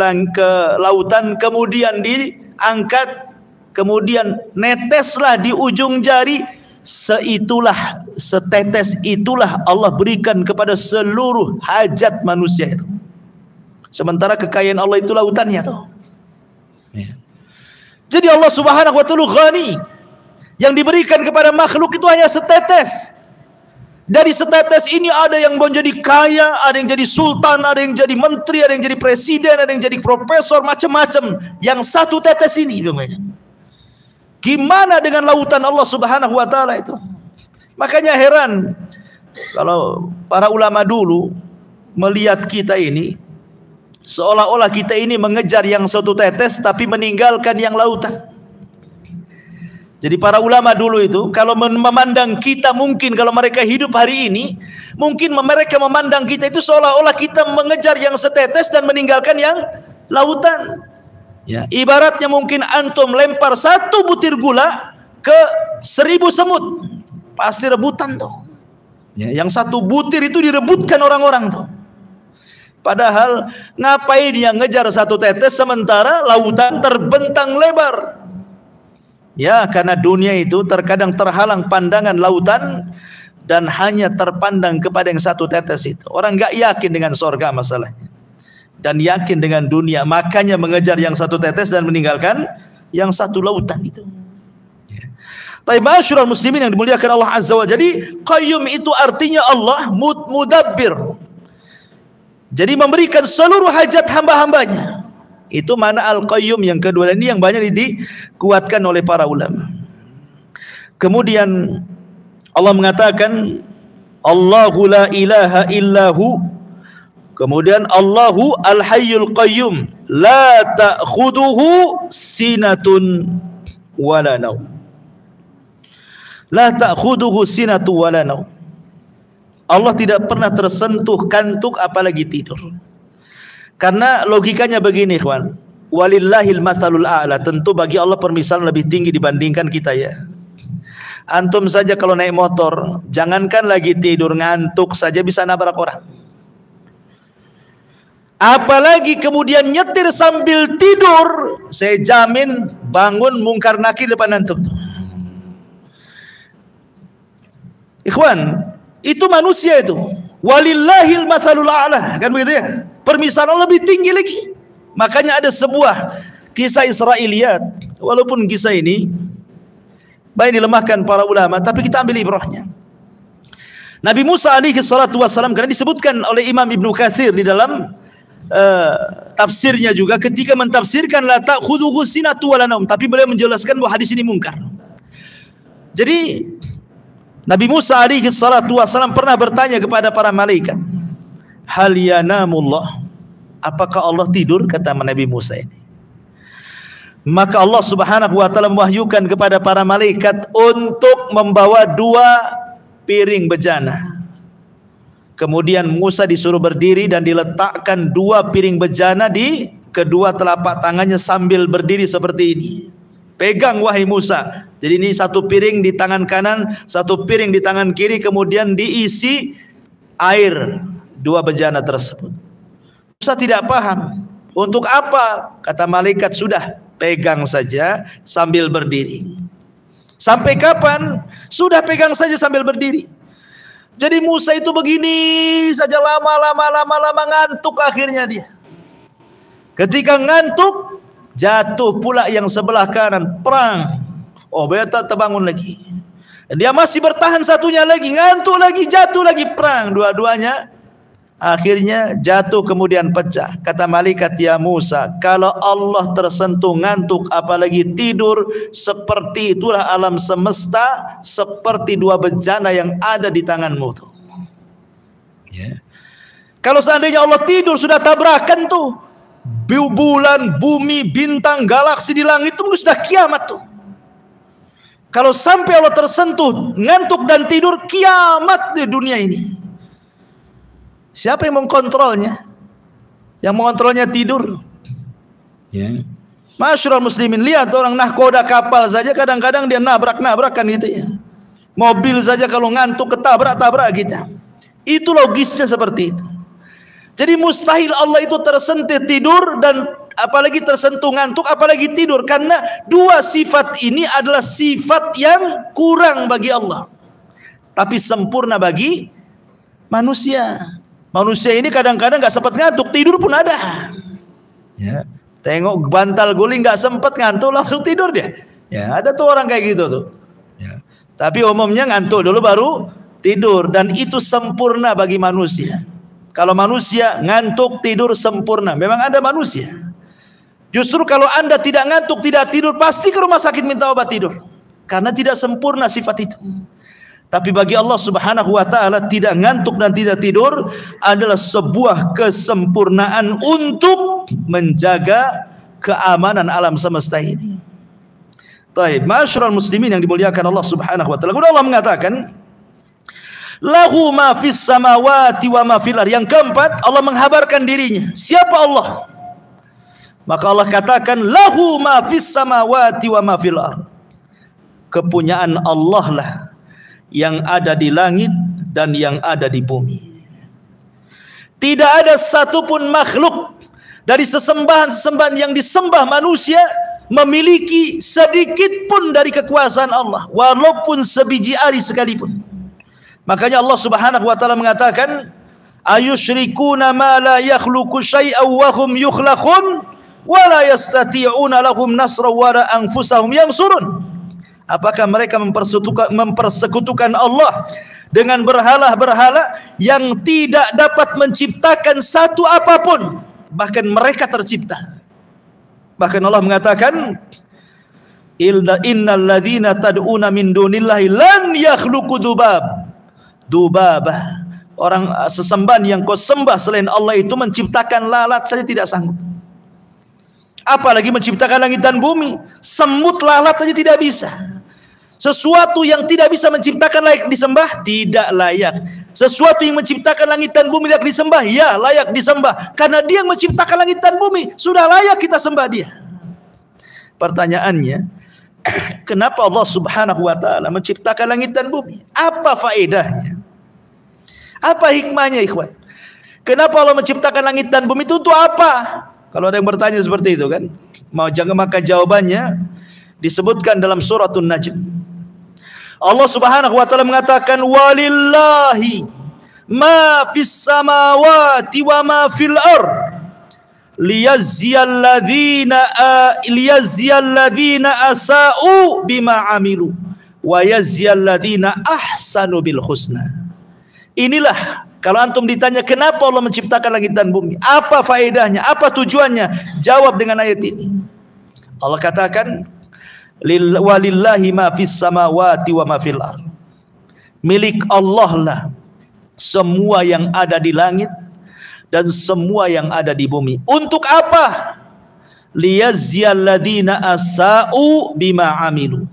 Speaker 1: lautan, kemudian diangkat, kemudian neteslah di ujung jari, setetes itulah Allah berikan kepada seluruh hajat manusia itu. Sementara kekayaan Allah itu lautannya tuh. Ya. Jadi Allah Subhanahu wa taala ghani, yang diberikan kepada makhluk itu hanya setetes. Dari setetes ini ada yang menjadi kaya, ada yang jadi sultan, ada yang jadi menteri, ada yang jadi presiden, ada yang jadi profesor, macam-macam. Yang satu tetes ini, gimana dengan lautan Allah Subhanahu wa taala itu? Makanya heran kalau para ulama dulu melihat kita ini, seolah-olah kita ini mengejar yang satu tetes tapi meninggalkan yang lautan. Jadi para ulama dulu itu kalau memandang kita, mungkin kalau mereka hidup hari ini, mungkin mereka memandang kita itu seolah-olah kita mengejar yang setetes dan meninggalkan yang lautan. Ya, ibaratnya mungkin antum lempar satu butir gula ke 1000 semut, pasti rebutan tuh. Ya, yang satu butir itu direbutkan orang-orang tuh. Padahal ngapain dia ngejar satu tetes sementara lautan terbentang lebar? Ya, karena dunia itu terkadang terhalang pandangan lautan dan hanya terpandang kepada yang satu tetes itu. Orang nggak yakin dengan sorga masalahnya, dan yakin dengan dunia, makanya mengejar yang satu tetes dan meninggalkan yang satu lautan itu. Tapi ma'asyiral muslimin yang dimuliakan Allah Azza wa Jalla, jadi qayyum itu artinya Allah mudabbir. Jadi memberikan seluruh hajat hamba-hambanya. Itu mana Al-Qayyum yang kedua, dan ini yang banyak dikuatkan oleh para ulama. Kemudian Allah mengatakan Allahu la ilaha illahu. Kemudian Allahu al-hayyul qayyum la ta'khuduhu sinatun wala naum. La ta'khuduhu sinatun wala naum. Allah tidak pernah tersentuh kantuk apalagi tidur. Karena logikanya begini, ikhwan. Walillahil matsalul a'la. Tentu bagi Allah permisalan lebih tinggi dibandingkan kita ya. Antum saja kalau naik motor, jangankan lagi tidur, ngantuk saja bisa nabrak orang. Apalagi kemudian nyetir sambil tidur, saya jamin bangun mungkar nakir depan antum. Ikhwan, itu manusia itu. Walillahil matsalul a'la, kan begitu ya? Permisalan lebih tinggi lagi. Makanya ada sebuah kisah Israiliyat, walaupun kisah ini banyak dilemahkan para ulama, tapi kita ambil ibrahnya. Nabi Musa alaihi salatu wassalam, karena disebutkan oleh Imam Ibnu Katsir di dalam tafsirnya juga, ketika mentafsirkan la ta'khudhuhu sinatu wala naum, tapi beliau menjelaskan bahwa hadis ini mungkar. Jadi Nabi Musa alaihi salatu wassalam pernah bertanya kepada para malaikat, hal yanamullah, apakah Allah tidur? Kata Nabi Musa ini. Maka Allah Subhanahu wa taala mewahyukan kepada para malaikat untuk membawa 2 piring bejana. Kemudian Musa disuruh berdiri dan diletakkan 2 piring bejana di kedua telapak tangannya sambil berdiri seperti ini. pegang wahai Musa. Jadi ini satu piring di tangan kanan, satu piring di tangan kiri, kemudian diisi air dua bejana tersebut. Musa tidak paham untuk apa. Kata malaikat, sudah pegang saja sambil berdiri. Sampai kapan? Sudah pegang saja sambil berdiri. Jadi Musa itu begini saja lama ngantuk akhirnya dia. Ketika ngantuk, jatuh pula yang sebelah kanan, perang. Oh, beta terbangun lagi. Dia masih bertahan satunya lagi, ngantuk lagi, jatuh lagi, perang. Dua-duanya akhirnya jatuh kemudian pecah. Kata malaikat, ya Musa, kalau Allah tersentuh ngantuk apalagi tidur, seperti itulah alam semesta, seperti dua bejana yang ada di tanganmu tuh. Ya. Kalau seandainya Allah tidur, sudah tabrakan tuh. Bulan, bumi, bintang, galaksi di langit itu sudah kiamat tuh. Kalau sampai Allah tersentuh ngantuk dan tidur, kiamat di dunia ini. Siapa yang mengkontrolnya? Yang mengontrolnya tidur. Ya. Masyarul muslimin, lihat orang nahkoda kapal saja kadang-kadang dia nabrak-nabrakan gitu ya. Mobil saja kalau ngantuk ketabrak-tabrak gitu. Itu logisnya seperti itu. Jadi mustahil Allah itu tersentuh tidur, dan apalagi tersentuh ngantuk, apalagi tidur, karena dua sifat ini adalah sifat yang kurang bagi Allah, tapi sempurna bagi manusia. Manusia ini kadang-kadang nggak sempat ngantuk, tidur pun ada. Ya, tengok bantal guling nggak sempat ngantuk langsung tidur dia. Ya, ada tuh orang kayak gitu tuh. Ya. Tapi umumnya ngantuk dulu baru tidur, dan itu sempurna bagi manusia. Kalau manusia ngantuk tidur sempurna, memang ada manusia. Justru kalau Anda tidak ngantuk, tidak tidur, pasti ke rumah sakit minta obat tidur, karena tidak sempurna sifat itu. Tapi bagi Allah Subhanahu wa taala, tidak ngantuk dan tidak tidur adalah sebuah kesempurnaan untuk menjaga keamanan alam semesta ini. Baik, masyarul muslimin yang dimuliakan Allah Subhanahu wa taala. Kemudian Allah mengatakan, lahu ma fis samawati wa ma fil ardh. Yang keempat, Allah menghabarkan dirinya. Siapa Allah? Maka Allah katakan, lahu ma fis samawati wa ma fil ardh. Kepunyaan Allah lah yang ada di langit dan yang ada di bumi. Tidak ada satupun makhluk dari sesembahan-sesembahan yang disembah manusia memiliki sedikit pun dari kekuasaan Allah, walaupun sebiji ari sekalipun. Makanya Allah Subhanahu wa taala mengatakan, ayusyrikuna ma la yakhluqu syai'an wa hum yukhlaqun wa la yastati'una lahum nasra wa la anfusahum yansurun. Apakah mereka mempersekutukan Allah dengan berhala-berhala yang tidak dapat menciptakan satu apapun, bahkan mereka tercipta. Bahkan Allah mengatakan, innal ladzina tad'una min dunillahi lan yakhluqu dubabah. Orang sesembahan yang kau sembah selain Allah itu menciptakan lalat saja tidak sanggup, apalagi menciptakan langit dan bumi. Semut, lalat saja tidak bisa. Sesuatu yang tidak bisa menciptakan layak disembah, tidak layak. Sesuatu yang menciptakan langit dan bumi layak disembah, ya layak disembah, karena dia yang menciptakan langit dan bumi, sudah layak kita sembah dia. Pertanyaannya, kenapa Allah Subhanahu wa taala menciptakan langit dan bumi? Apa faedahnya? Apa hikmahnya, ikhwan? Kenapa Allah menciptakan langit dan bumi itu untuk apa? Kalau ada yang bertanya seperti itu kan, maka jawabannya disebutkan dalam suratul Najm. Allah Subhanahu wa taala mengatakan, walillahi ma fis samawati wa ma fil ardh liyazziyal ladzina asa'u bima amilu wa yazziyal ladzina ahsanu bil husna. Inilah, kalau antum ditanya kenapa Allah menciptakan langit dan bumi, apa faedahnya, apa tujuannya, jawab dengan ayat ini. Allah katakan, walillahi ma fis samawati wa ma fil ardh. Milik Allah lah semua yang ada di langit dan semua yang ada di bumi. Untuk apa? Liyazziyal ladzina asa'u bima amilu.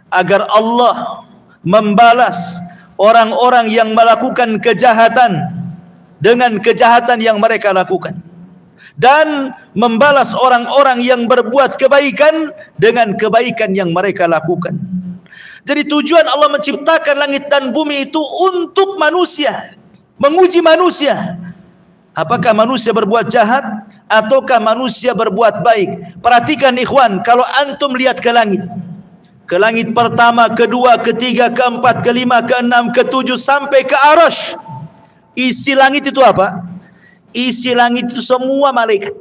Speaker 1: Agar Allah membalas orang-orang yang melakukan kejahatan dengan kejahatan yang mereka lakukan. dan membalas orang-orang yang berbuat kebaikan dengan kebaikan yang mereka lakukan. Jadi tujuan Allah menciptakan langit dan bumi itu untuk manusia, menguji manusia. Apakah manusia berbuat jahat ataukah manusia berbuat baik? Perhatikan ikhwan, kalau antum lihat ke langit pertama, kedua, ketiga, keempat, kelima, keenam, ketujuh sampai ke Arasy, isi langit itu apa? Isi langit itu semua malaikat.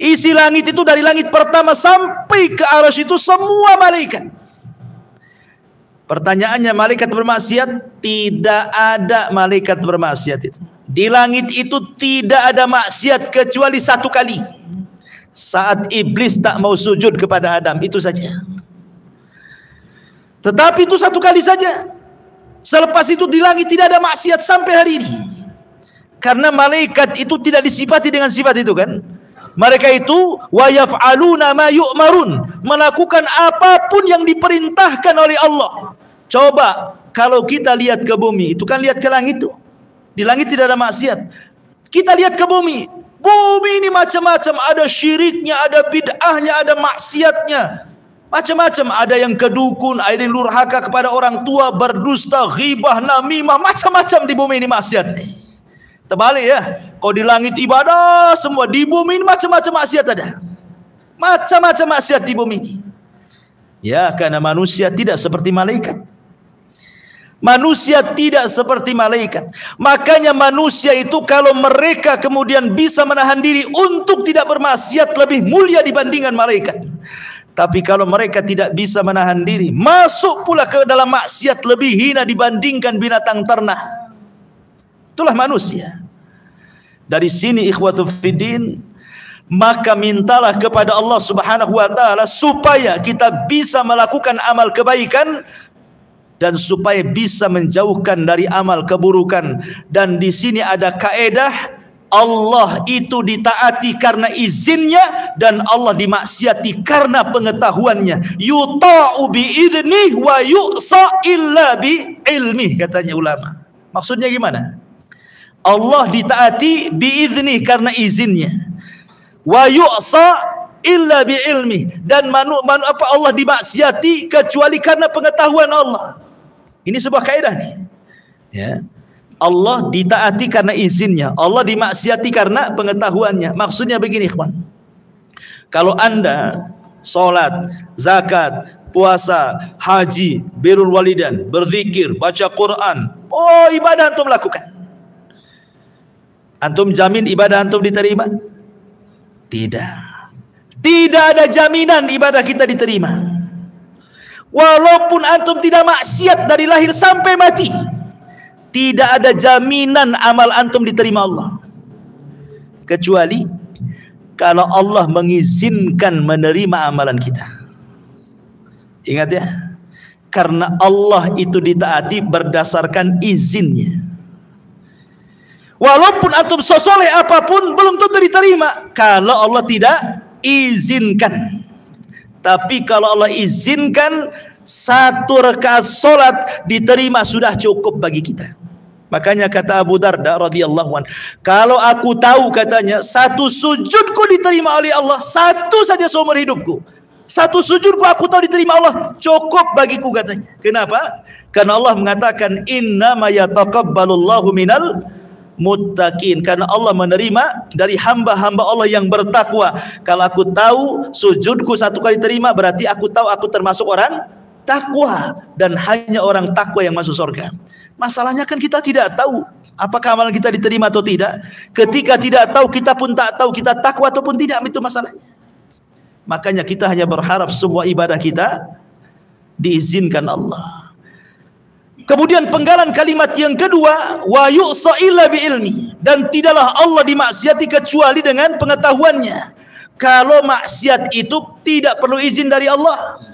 Speaker 1: Isi langit itu dari langit pertama sampai ke Arasy itu semua malaikat. Pertanyaannya, malaikat bermaksiat? Tidak ada malaikat bermaksiat itu. Di langit itu tidak ada maksiat kecuali satu kali, saat iblis tak mau sujud kepada Adam, itu saja. Tetapi itu satu kali saja. Selepas itu di langit tidak ada maksiat sampai hari ini. Karena malaikat itu tidak disifati dengan sifat itu kan. Mereka itu wa yaf'aluna ma yu'marun, melakukan apapun yang diperintahkan oleh Allah. Coba kalau kita lihat ke bumi, itu kan lihat ke langit tuh. Di langit tidak ada maksiat. Kita lihat ke bumi. Bumi ini macam-macam, ada syiriknya, ada bid'ahnya, ada maksiatnya. Macam-macam, ada yang kedukun, ada yang durhaka kepada orang tua, berdusta, ghibah, namimah, macam-macam di bumi ini maksiat. Terbalik ya. Kalau di langit ibadah semua, di bumi ini macam-macam maksiat ada. Macam-macam maksiat di bumi ini. Ya, karena manusia tidak seperti malaikat. Manusia tidak seperti malaikat. Makanya manusia itu kalau mereka kemudian bisa menahan diri untuk tidak bermaksiat, lebih mulia dibandingkan malaikat. Tapi kalau mereka tidak bisa menahan diri, masuk pula ke dalam maksiat, lebih hina dibandingkan binatang ternak. Itulah manusia. Dari sini ikhwatu fiddin, maka mintalah kepada Allah Subhanahu wa taala supaya kita bisa melakukan amal kebaikan dan supaya bisa menjauhkan dari amal keburukan. Dan di sini ada kaedah, Allah itu ditaati karena izinnya dan Allah dimaksiati karena pengetahuannya. Yuta'u bi'idnih wa yu'sa illa bi'ilmih, katanya ulama. Maksudnya gimana? Allah ditaati bi'idnih karena izinnya, wa yu'sa illa bi'ilmih, dan Allah dimaksiati kecuali karena pengetahuan Allah. Ini sebuah kaidah nih. Ya. Allah ditaati karena izinnya, Allah dimaksiati karena pengetahuannya. Maksudnya begini, ikhwan. Kalau Anda salat, zakat, puasa, haji, birrul walidain, berzikir, baca Quran, oh ibadah antum lakukan. Antum jamin ibadah antum diterima? Tidak. Tidak ada jaminan ibadah kita diterima. Walaupun antum tidak maksiat dari lahir sampai mati, tidak ada jaminan amal antum diterima Allah. Kecuali kalau Allah mengizinkan menerima amalan kita. Ingat ya, karena Allah itu ditaati berdasarkan izinnya. Walaupun antum sesoleh apapun, belum tentu diterima kalau Allah tidak izinkan. Tapi kalau Allah izinkan, satu rakaat solat diterima sudah cukup bagi kita. Makanya kata Abu Darda radhiyallahu anhu, kalau aku tahu, katanya, satu sujudku diterima oleh Allah, satu saja seumur hidupku, satu sujudku aku tahu diterima Allah, cukup bagiku, katanya. Kenapa? Karena Allah mengatakan innama yataqabbalullahu minal muttaqin, karena Allah menerima dari hamba-hamba Allah yang bertakwa. Kalau aku tahu sujudku satu kali terima, berarti aku tahu aku termasuk orang takwa, dan hanya orang takwa yang masuk surga. Masalahnya kan kita tidak tahu apakah amalan kita diterima atau tidak. Ketika tidak tahu, kita pun tak tahu kita takwa ataupun tidak, itu masalahnya. Makanya kita hanya berharap semua ibadah kita diizinkan Allah. Kemudian penggalan kalimat yang kedua, wa yu'sa illa bi'ilmi, dan tidaklah Allah dimaksiati kecuali dengan pengetahuannya. Kalau maksiat itu tidak perlu izin dari Allah.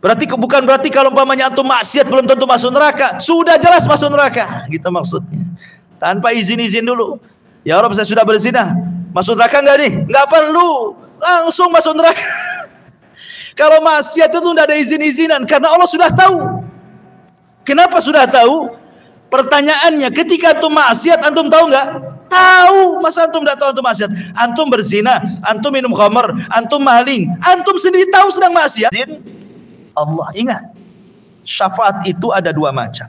Speaker 1: Bukan berarti kalau umpamanya antum maksiat belum tentu masuk neraka. Sudah jelas masuk neraka, gitu maksudnya. Tanpa izin-izin dulu. Ya Rabb, saya sudah berzina, masuk neraka enggak nih? Enggak perlu, langsung masuk neraka. Kalau maksiat itu tidak ada izin-izinan, karena Allah sudah tahu. Kenapa sudah tahu? Pertanyaannya, ketika antum maksiat, antum tahu enggak? Tahu, masa antum tidak tahu antum maksiat? Antum berzina, antum minum khamar, antum maling, antum sendiri tahu sedang maksiat. Allah, ingat, syafaat itu ada dua macam.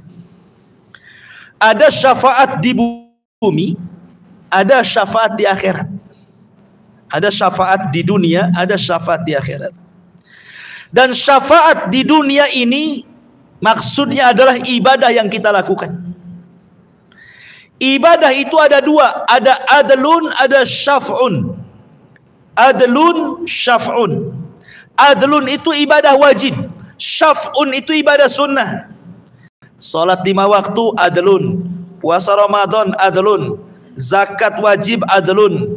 Speaker 1: Ada syafaat di bumi, ada syafaat di akhirat. Ada syafaat di dunia, ada syafaat di akhirat. Dan syafaat di dunia ini maksudnya adalah ibadah yang kita lakukan. Ibadah itu ada dua, ada adlun, ada syaf'un. Adlun, syaf'un. Adlun itu ibadah wajib, syaf'un itu ibadah sunnah. Salat 5 waktu adlun, puasa Ramadan adlun, zakat wajib adlun,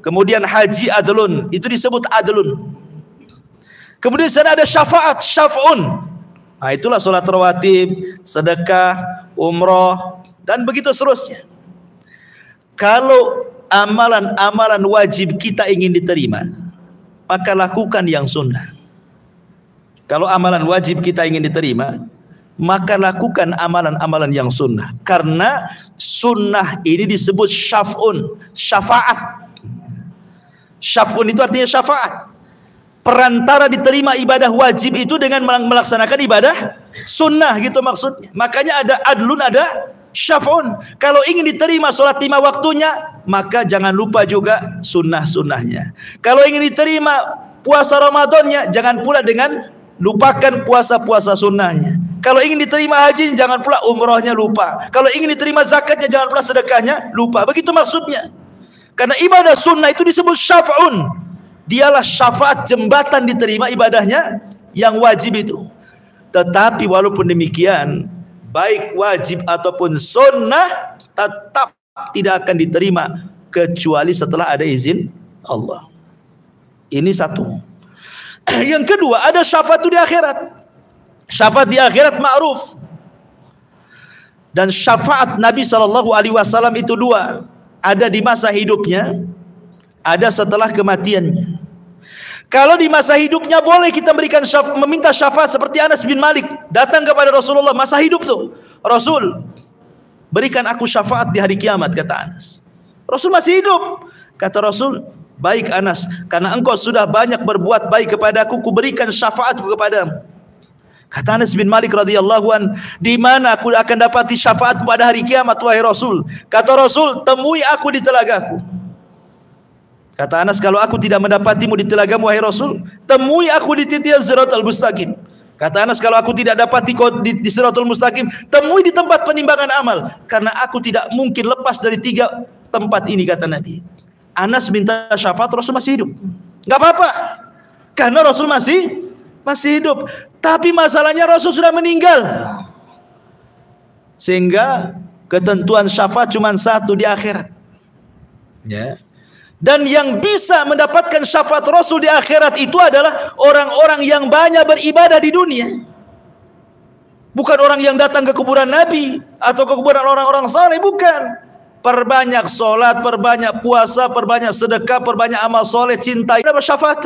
Speaker 1: kemudian haji adlun, itu disebut adlun. Kemudian sana ada syafaat, syaf'un. Nah, itulah salat rawatib, sedekah, umroh, dan begitu seterusnya. Kalau amalan-amalan wajib kita ingin diterima, maka lakukan yang sunnah. Kalau amalan wajib kita ingin diterima, maka lakukan amalan-amalan yang sunnah. Karena sunnah ini disebut syaf'un, syafaat. Syaf'un itu artinya syafaat. Perantara diterima ibadah wajib itu dengan melaksanakan ibadah sunnah, gitu maksudnya. Makanya ada adlun, ada syaf'un. Kalau ingin diterima sholat 5 waktunya, maka jangan lupa juga sunnah-sunnahnya. Kalau ingin diterima puasa Ramadannya, jangan pula dengan lupakan puasa-puasa sunnahnya. Kalau ingin diterima haji, jangan pula umrohnya lupa. Kalau ingin diterima zakatnya, jangan pula sedekahnya lupa. Begitu maksudnya. Karena ibadah sunnah itu disebut syaf'un. Dialah syafaat, jembatan diterima ibadahnya yang wajib itu. Tetapi walaupun demikian, baik wajib ataupun sunnah tetap tidak akan diterima kecuali setelah ada izin Allah. Ini satu. Yang kedua, ada syafaat di akhirat. Syafaat di akhirat ma'ruf. Dan syafaat Nabi SAW itu dua. Ada di masa hidupnya, ada setelah kematiannya. Kalau di masa hidupnya boleh kita meminta syafaat seperti Anas bin Malik datang kepada Rasulullah masa hidup tuh. Rasul, berikan aku syafaat di hari kiamat, kata Anas. Rasul masih hidup. Kata Rasul, baik Anas, karena engkau sudah banyak berbuat baik kepadaku, kuberikan syafaatku kepadamu. Kata Anas bin Malik radhiyallahu an, di mana aku akan dapati syafaat pada hari kiamat wahai Rasul? Kata Rasul, temui aku di telagaku. Kata Anas, kalau aku tidak mendapatimu di telagamu wahai Rasul, temui aku di titik Siratal Mustaqim. Kata Anas, kalau aku tidak dapati di Siratal Mustaqim, temui di tempat penimbangan amal, karena aku tidak mungkin lepas dari 3 tempat ini, kata Nabi. Anas minta syafaat, Rasul masih hidup. Enggak apa-apa. Karena Rasul masih hidup. Tapi masalahnya Rasul sudah meninggal. Sehingga ketentuan syafaat cuma satu di akhirat. Ya. Dan yang bisa mendapatkan syafaat Rasul di akhirat itu adalah orang-orang yang banyak beribadah di dunia. Bukan orang yang datang ke kuburan Nabi atau ke kuburan orang-orang saleh, bukan. Perbanyak sholat, perbanyak puasa, perbanyak sedekah, perbanyak amal soleh, cintai, dapat syafaat.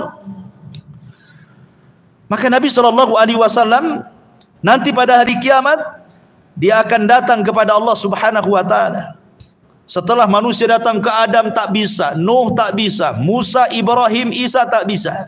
Speaker 1: Maka Nabi SAW nanti pada hari kiamat dia akan datang kepada Allah Subhanahu wa taala. Setelah manusia datang ke Adam tak bisa, Nuh tak bisa, Musa, Ibrahim, Isa tak bisa.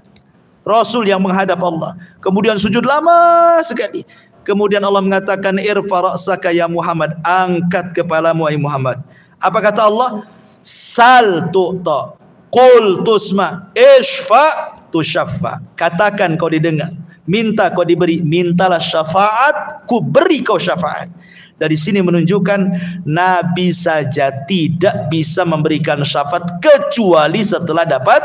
Speaker 1: Rasul yang menghadap Allah. Kemudian sujud lama sekali. Kemudian Allah mengatakan, irfa ra'saka ya Muhammad, angkat kepalamu wahai Muhammad. Apa kata Allah? Sal tu'ta, qul tusma, ishfa tusyaffa. Katakan kau didengar, minta kau diberi, mintalah syafaat, ku beri kau syafaat. Dari sini menunjukkan Nabi saja tidak bisa memberikan syafaat kecuali setelah dapat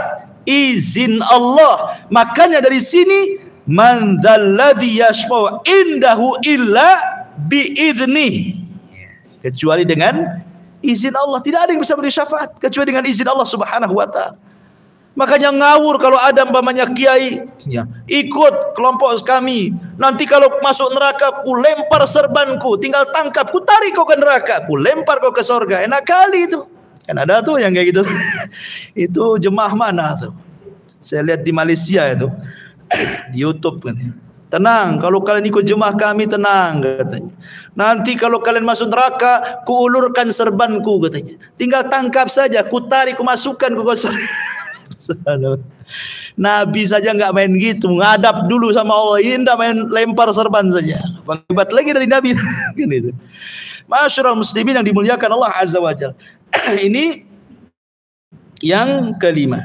Speaker 1: izin Allah. Makanya dari sini, man dzalladzi yashfa'u indahu illa biidznih. Kecuali dengan izin Allah. Tidak ada yang bisa beri syafaat kecuali dengan izin Allah Subhanahu wa taala. Makanya ngawur kalau ada umpamanya kiai, ya, ikut kelompok kami. Nanti kalau masuk neraka, ku lempar serbanku, tinggal tangkap, ku tarik kau ke neraka, ku lempar kau ke surga. Enak kali itu. Kan ada tuh yang kayak gitu. Itu jemaah mana tuh? Saya lihat di Malaysia itu, di YouTube kan. Tenang, kalau kalian ikut jemaah kami tenang katanya. Nanti kalau kalian masuk neraka, kuulurkan serbanku katanya. Tinggal tangkap saja, ku tarik, ku masukkan, ku gosok. Nabi saja nggak main gitu, ngadap dulu sama Allah. Ini nggak main lempar serban saja. Hebat lagi dari Nabi. Kan itu. Masyarul muslimin yang dimuliakan Allah Azza wa Jalla. Ini yang kelima.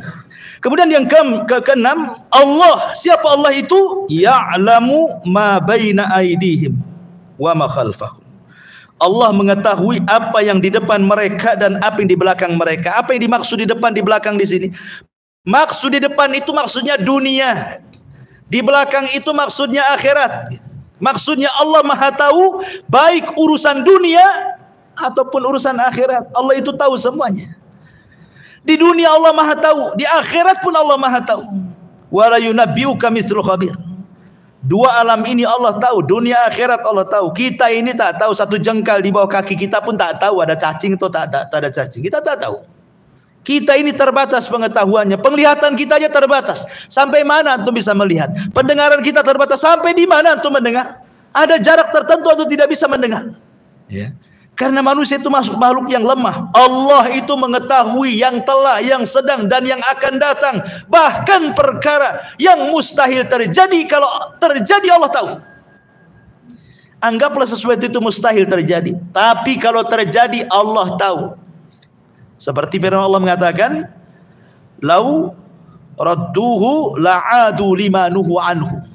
Speaker 1: Kemudian yang keenam, Allah. Siapa Allah itu? Ya'lamu ma baina aydihim wa ma khalfahum. Allah mengetahui apa yang di depan mereka dan apa yang di belakang mereka. Apa yang dimaksud di depan, di belakang di sini? Maksud di depan itu maksudnya dunia. Di belakang itu maksudnya akhirat. Maksudnya Allah Maha tahu baik urusan dunia ataupun urusan akhirat. Allah itu tahu semuanya. Di dunia Allah Maha tahu, di akhirat pun Allah Maha tahu. Wala yunabbi'uka mithlu khabir. Dua alam ini Allah tahu, dunia akhirat Allah tahu. Kita ini tak tahu, satu jengkal di bawah kaki kita pun tak tahu ada cacing atau tak ada cacing. Kita tak tahu. Kita ini terbatas pengetahuannya, penglihatan kita aja terbatas. Sampai mana antum bisa melihat? Pendengaran kita terbatas, sampai di mana antum mendengar? Ada jarak tertentu atau tidak bisa mendengar. Ya. Karena manusia itu makhluk yang lemah. Allah itu mengetahui yang telah, yang sedang, dan yang akan datang. Bahkan perkara yang mustahil terjadi, kalau terjadi Allah tahu. Anggaplah sesuatu itu mustahil terjadi, tapi kalau terjadi Allah tahu. Seperti firman Allah mengatakan, "Lau radduhu la'adu lima nuhu anhu."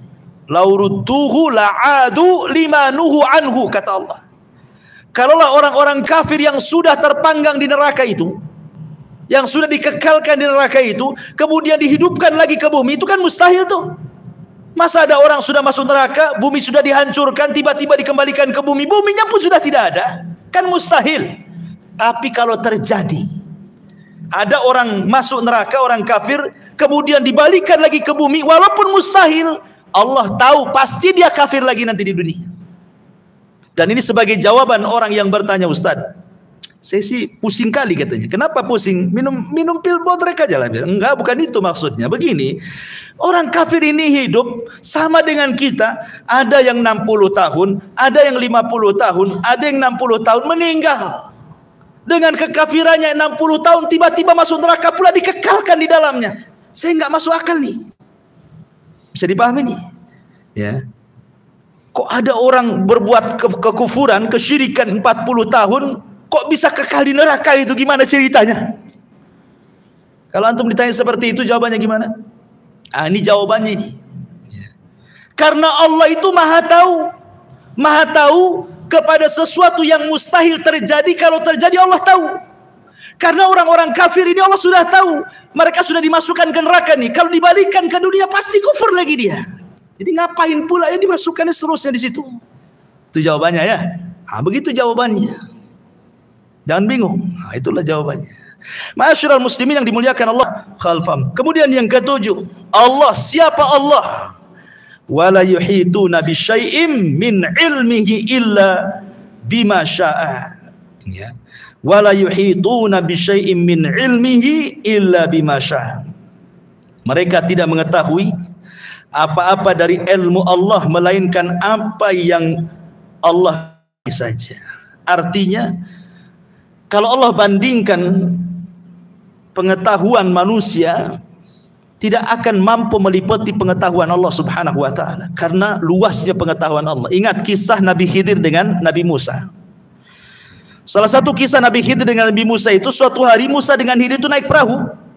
Speaker 1: Lau rudduhu la'adu lima nuhu anhu, kata Allah. Kalaulah orang-orang kafir yang sudah terpanggang di neraka itu, yang sudah dikekalkan di neraka itu, kemudian dihidupkan lagi ke bumi, itu kan mustahil tuh. Masa ada orang sudah masuk neraka, bumi sudah dihancurkan, tiba-tiba dikembalikan ke bumi, buminya pun sudah tidak ada, kan mustahil. Tapi kalau terjadi, ada orang masuk neraka, orang kafir, kemudian dibalikan lagi ke bumi, walaupun mustahil, Allah tahu pasti dia kafir lagi nanti di dunia. Dan ini sebagai jawaban orang yang bertanya, Ustaz, saya sih pusing kali katanya. Kenapa pusing? Minum pil bodrek aja lah. Enggak, bukan itu maksudnya. Begini, orang kafir ini hidup sama dengan kita. Ada yang 60 tahun, ada yang 50 tahun, ada yang 60 tahun meninggal. Dengan kekafirannya 60 tahun, tiba-tiba masuk neraka pula, dikekalkan di dalamnya. Saya nggak masuk akal nih. Bisa dipahami nih? Ya. Kok ada orang berbuat kekufuran, kesyirikan 40 tahun, kok bisa kekal di neraka itu? Gimana ceritanya? Kalau antum ditanya seperti itu, jawabannya gimana? Ah, ini jawabannya ini. Karena Allah itu Maha tahu kepada sesuatu yang mustahil terjadi. Kalau terjadi Allah tahu. Karena orang-orang kafir ini Allah sudah tahu, mereka sudah dimasukkan ke neraka nih. Kalau dibalikan ke dunia pasti kufur lagi dia. Jadi ngapain pula ya dimasukkannya seterusnya di situ? Itu jawabannya ya. Ah, begitu jawabannya. Jangan bingung. Nah, itulah jawabannya. Ma'asyiral muslimin yang dimuliakan Allah khalfam. Kemudian yang ketujuh, Allah. Siapa Allah? Wala yuhituna bisyai'im min ilmihi illa bima syaa. Ya. Wala yuhituna bisyai'im min ilmihi illa bima syaa. Mereka tidak mengetahui apa-apa dari ilmu Allah melainkan apa yang Allah saja. Artinya, kalau Allah bandingkan pengetahuan manusia, tidak akan mampu meliputi pengetahuan Allah Subhanahu wa taala, karena luasnya pengetahuan Allah. Ingat kisah Nabi Khidir dengan Nabi Musa. Salah satu kisah Nabi Khidir dengan Nabi Musa itu, suatu hari Musa dengan Khidir itu naik perahu.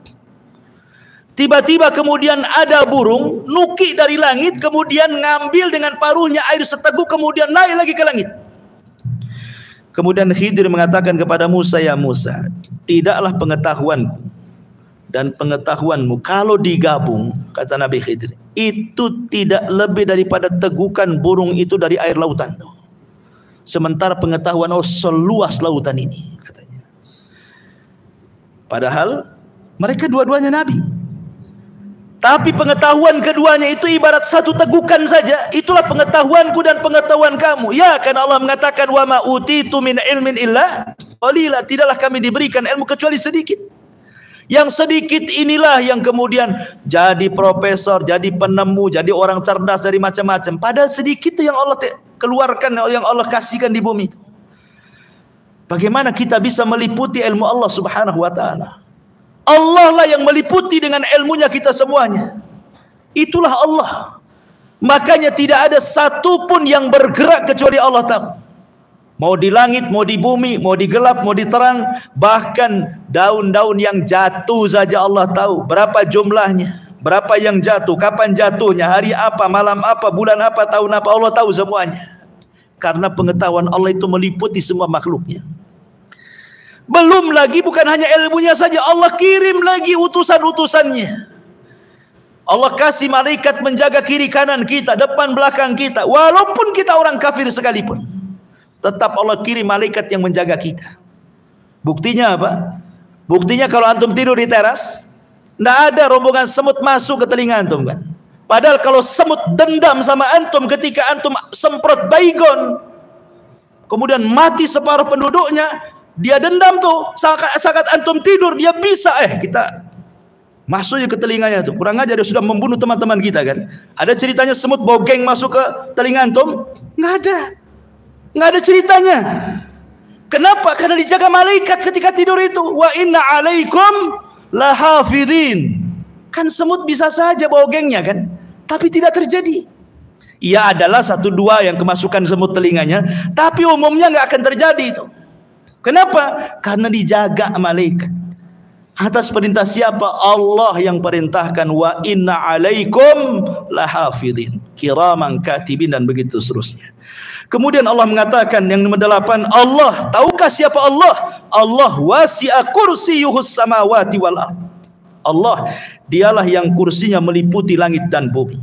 Speaker 1: Tiba-tiba kemudian ada burung nuki dari langit, kemudian ngambil dengan paruhnya air seteguk, kemudian naik lagi ke langit. Kemudian Khidir mengatakan kepada Musa, ya Musa, tidaklah pengetahuanku dan pengetahuanmu kalau digabung, kata Nabi Khidir, itu tidak lebih daripada tegukan burung itu dari air lautan. Sementara pengetahuan Allah seluas lautan ini, katanya. Padahal mereka dua-duanya Nabi. Tapi pengetahuan keduanya itu ibarat satu tegukan saja. Itulah pengetahuanku dan pengetahuan kamu. Ya, karena Allah mengatakan, wa ma utitu min ilmin illa qalila. Tidaklah kami diberikan ilmu kecuali sedikit. Yang sedikit inilah yang kemudian jadi profesor, jadi penemu, jadi orang cerdas dari macam-macam. Padahal sedikit itu yang Allah keluarkan, yang Allah kasihkan di bumi itu. Bagaimana kita bisa meliputi ilmu Allah Subhanahu wa taala? Allah lah yang meliputi dengan ilmunya kita semuanya. Itulah Allah. Makanya tidak ada satupun yang bergerak kecuali Allah tahu. Mau di langit, mau di bumi, mau di gelap, mau di terang, bahkan daun-daun yang jatuh saja Allah tahu berapa jumlahnya, berapa yang jatuh, kapan jatuhnya, hari apa, malam apa, bulan apa, tahun apa, Allah tahu semuanya. Karena pengetahuan Allah itu meliputi semua makhluknya. Belum lagi bukan hanya ilmunya saja, Allah kirim lagi utusan-utusannya. Allah kasih malaikat menjaga kiri kanan kita, depan belakang kita, walaupun kita orang kafir sekalipun. Tetap Allah kirim malaikat yang menjaga kita. Buktinya apa? Buktinya kalau antum tidur di teras, tidak ada rombongan semut masuk ke telinga antum kan. Padahal kalau semut dendam sama antum ketika antum semprot baygon, kemudian mati separuh penduduknya, dia dendam tuh. Saat antum tidur, dia bisa kita masuknya ke telinganya tuh. Kurang aja dia sudah membunuh teman-teman kita kan. Ada ceritanya semut bogeng masuk ke telinga antum? Nggak ada. Nggak ada ceritanya. Kenapa? Karena dijaga malaikat ketika tidur itu. Wa inna alaikum lahafidhin. Kan semut bisa saja bogengnya kan, tapi tidak terjadi. Ia adalah 1-2 yang kemasukan semut telinganya, tapi umumnya nggak akan terjadi itu. Kenapa? Karena dijaga malaikat. Atas perintah siapa? Allah yang perintahkan. Wa inna alaikum lahafidhin kiraman katibin, dan begitu seterusnya. Kemudian Allah mengatakan yang ke-8, Allah, tahukah siapa Allah? Allah wasi'a kursiyuhus samawati wal ardh. Allah, dialah yang kursinya meliputi langit dan bumi.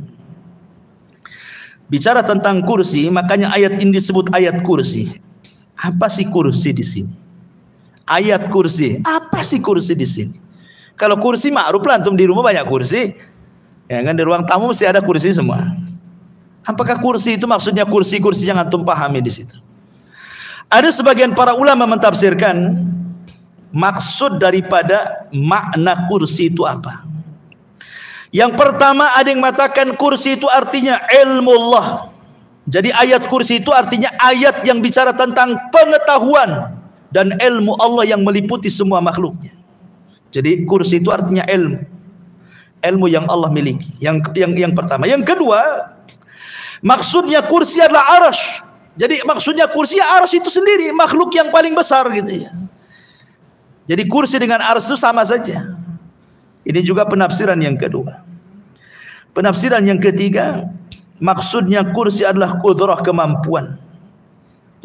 Speaker 1: Bicara tentang kursi, makanya ayat ini disebut ayat kursi. Apa sih kursi di sini? Ayat kursi. Apa sih kursi di sini? Kalau kursi ma'ruf lah, antum di rumah banyak kursi. Ya kan, di ruang tamu mesti ada kursi semua. Apakah kursi itu maksudnya kursi-kursi yang antum pahami di situ? Ada sebagian para ulama mentafsirkan maksud daripada makna kursi itu apa. Yang pertama, ada yang mengatakan kursi itu artinya ilmu Allah. Jadi ayat kursi itu artinya ayat yang bicara tentang pengetahuan dan ilmu Allah yang meliputi semua makhluknya. Jadi kursi itu artinya ilmu. Ilmu yang Allah miliki. Yang pertama. Yang kedua, maksudnya kursi adalah arash. Jadi maksudnya kursi arash itu sendiri, makhluk yang paling besar gitu ya. Jadi kursi dengan arash itu sama saja. Ini juga penafsiran yang kedua. Penafsiran yang ketiga, maksudnya kursi adalah qudrah, kemampuan.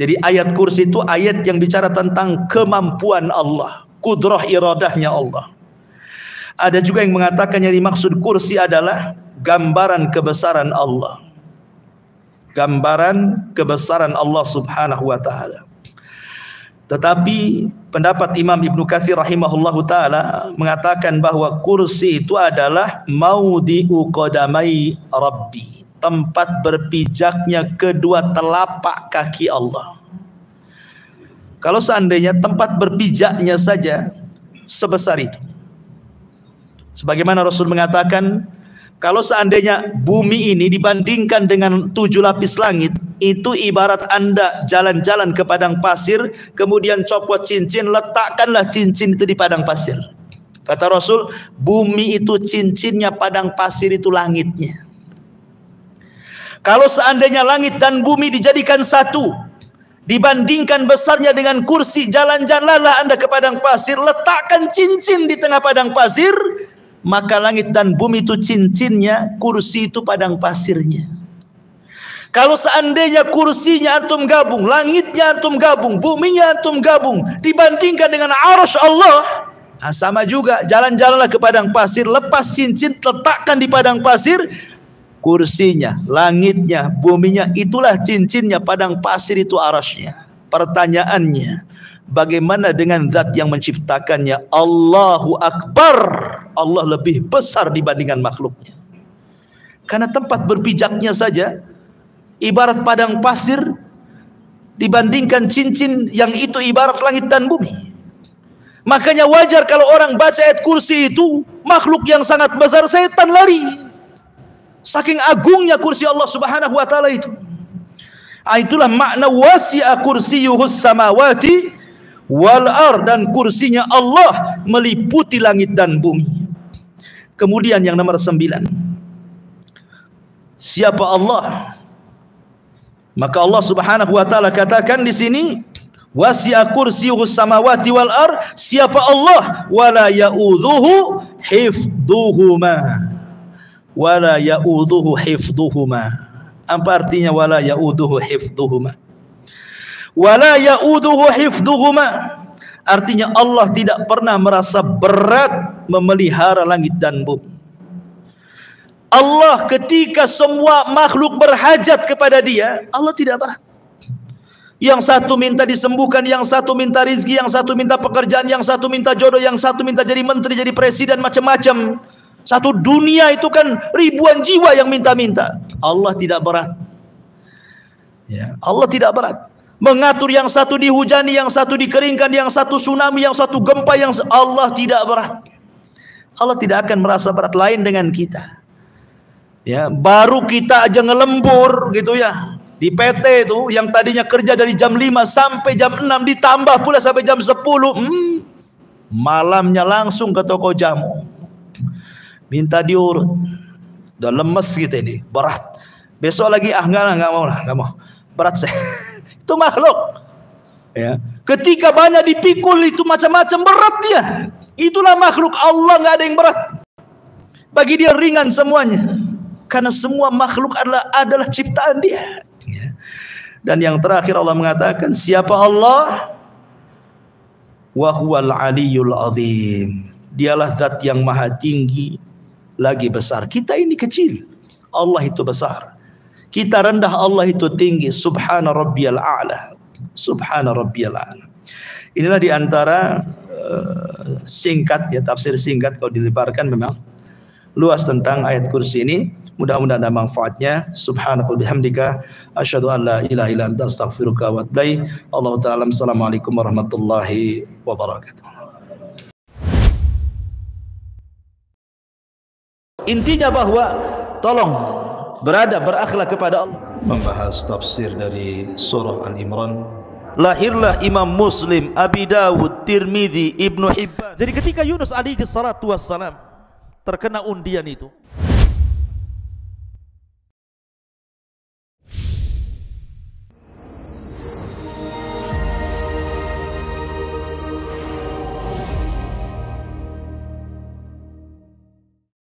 Speaker 1: Jadi ayat kursi itu ayat yang bicara tentang kemampuan Allah, qudrah iradahnya Allah. Ada juga yang mengatakan yang dimaksud kursi adalah gambaran kebesaran Allah. Gambaran kebesaran Allah Subhanahu wa taala. Tetapi pendapat Imam Ibnu Katsir rahimahullahu taala mengatakan bahwa kursi itu adalah maudhi'u qadamai Rabbi, tempat berpijaknya kedua telapak kaki Allah. Kalau seandainya tempat berpijaknya saja sebesar itu, sebagaimana Rasul mengatakan, kalau seandainya bumi ini dibandingkan dengan 7 lapis langit, itu ibarat Anda jalan-jalan ke padang pasir, kemudian copot cincin, letakkanlah cincin itu di padang pasir. Kata Rasul, bumi itu cincinnya, padang pasir itu langitnya. Kalau seandainya langit dan bumi dijadikan satu, dibandingkan besarnya dengan kursi, jalan-jalanlah Anda ke padang pasir, letakkan cincin di tengah padang pasir, maka langit dan bumi itu cincinnya, kursi itu padang pasirnya. Kalau seandainya kursinya antum gabung, langitnya antum gabung, buminya antum gabung, dibandingkan dengan arasy Allah, sama juga. Jalan-jalanlah ke padang pasir, lepas cincin, letakkan di padang pasir, kursinya, langitnya, buminya, itulah cincinnya, padang pasir itu arasy-nya. Pertanyaannya, bagaimana dengan zat yang menciptakannya? Allahu Akbar. Allah lebih besar dibandingkan makhluknya. Karena tempat berpijaknya saja ibarat padang pasir dibandingkan cincin yang itu ibarat langit dan bumi. Makanya wajar kalau orang baca ayat kursi itu, makhluk yang sangat besar, setan lari. Saking agungnya kursi Allah Subhanahu wa taala itu. Itulah makna wasi'a kursiyuhus samawati wal ard, dan kursinya Allah meliputi langit dan bumi. Kemudian yang nomor 9. Siapa Allah? Maka Allah Subhanahu wa taala katakan di sini, wasi'a kursiyuhus samawati wal ard, siapa Allah? Wala ya'udzuhu hifdzuhuma. Wala ya'udzuhu hifdzuhuma. Apa artinya wala ya'udzuhu hifdzuhuma? Wala ya'udzuhu hifdzuhuma artinya Allah tidak pernah merasa berat memelihara langit dan bumi. Allah ketika semua makhluk berhajat kepada Dia, Allah tidak berat. Yang satu minta disembuhkan, yang satu minta rizki, yang satu minta pekerjaan, yang satu minta jodoh, yang satu minta jadi menteri, jadi presiden, macam-macam. Satu dunia itu kan ribuan jiwa yang minta-minta. Allah tidak berat. Ya, Allah tidak berat. Mengatur yang satu dihujani, yang satu dikeringkan, yang satu tsunami, yang satu gempa, yang Allah tidak berat. Allah tidak akan merasa berat. Lain dengan kita. Ya, baru kita aja ngelembur gitu ya. Di PT itu yang tadinya kerja dari jam 5 sampai jam 6 ditambah pula sampai jam 10. Malamnya langsung ke toko jamu. Minta diurut. Udah lemes gitu ini, berat. Besok lagi enggak mau lah, enggak mau. Berat saya. Itu makhluk. Ya. Ketika banyak dipikul itu macam-macam berat dia. Itulah makhluk Allah, enggak ada yang berat. Bagi Dia ringan semuanya. Karena semua makhluk adalah ciptaan Dia. Ya. Dan yang terakhir Allah mengatakan, siapa Allah? Wa huwal aliyyul azim. Dialah zat yang maha tinggi lagi besar. Kita ini kecil, Allah itu besar. Kita rendah, Allah itu tinggi. Subhana rabbiyal a'la. Subhana rabbiyal a'la. Inilah diantara singkat ya, tafsir singkat kalau dilebarkan memang luas tentang ayat kursi ini. Mudah-mudahan ada manfaatnya. Subhanakallahumma bihamdika asyhadu an la ilaha illa anta astaghfiruka wa atubu ilaik. Allahu ta'ala. Assalamualaikum warahmatullahi wabarakatuh. Intinya bahwa tolong berakhlak kepada Allah. Membahas tafsir dari surah Al-Imran. Lahirlah Imam Muslim, Abi Dawud, Tirmidzi, Ibnu Hibban. Jadi ketika Yunus alaihi salatu wassalam terkena undian itu,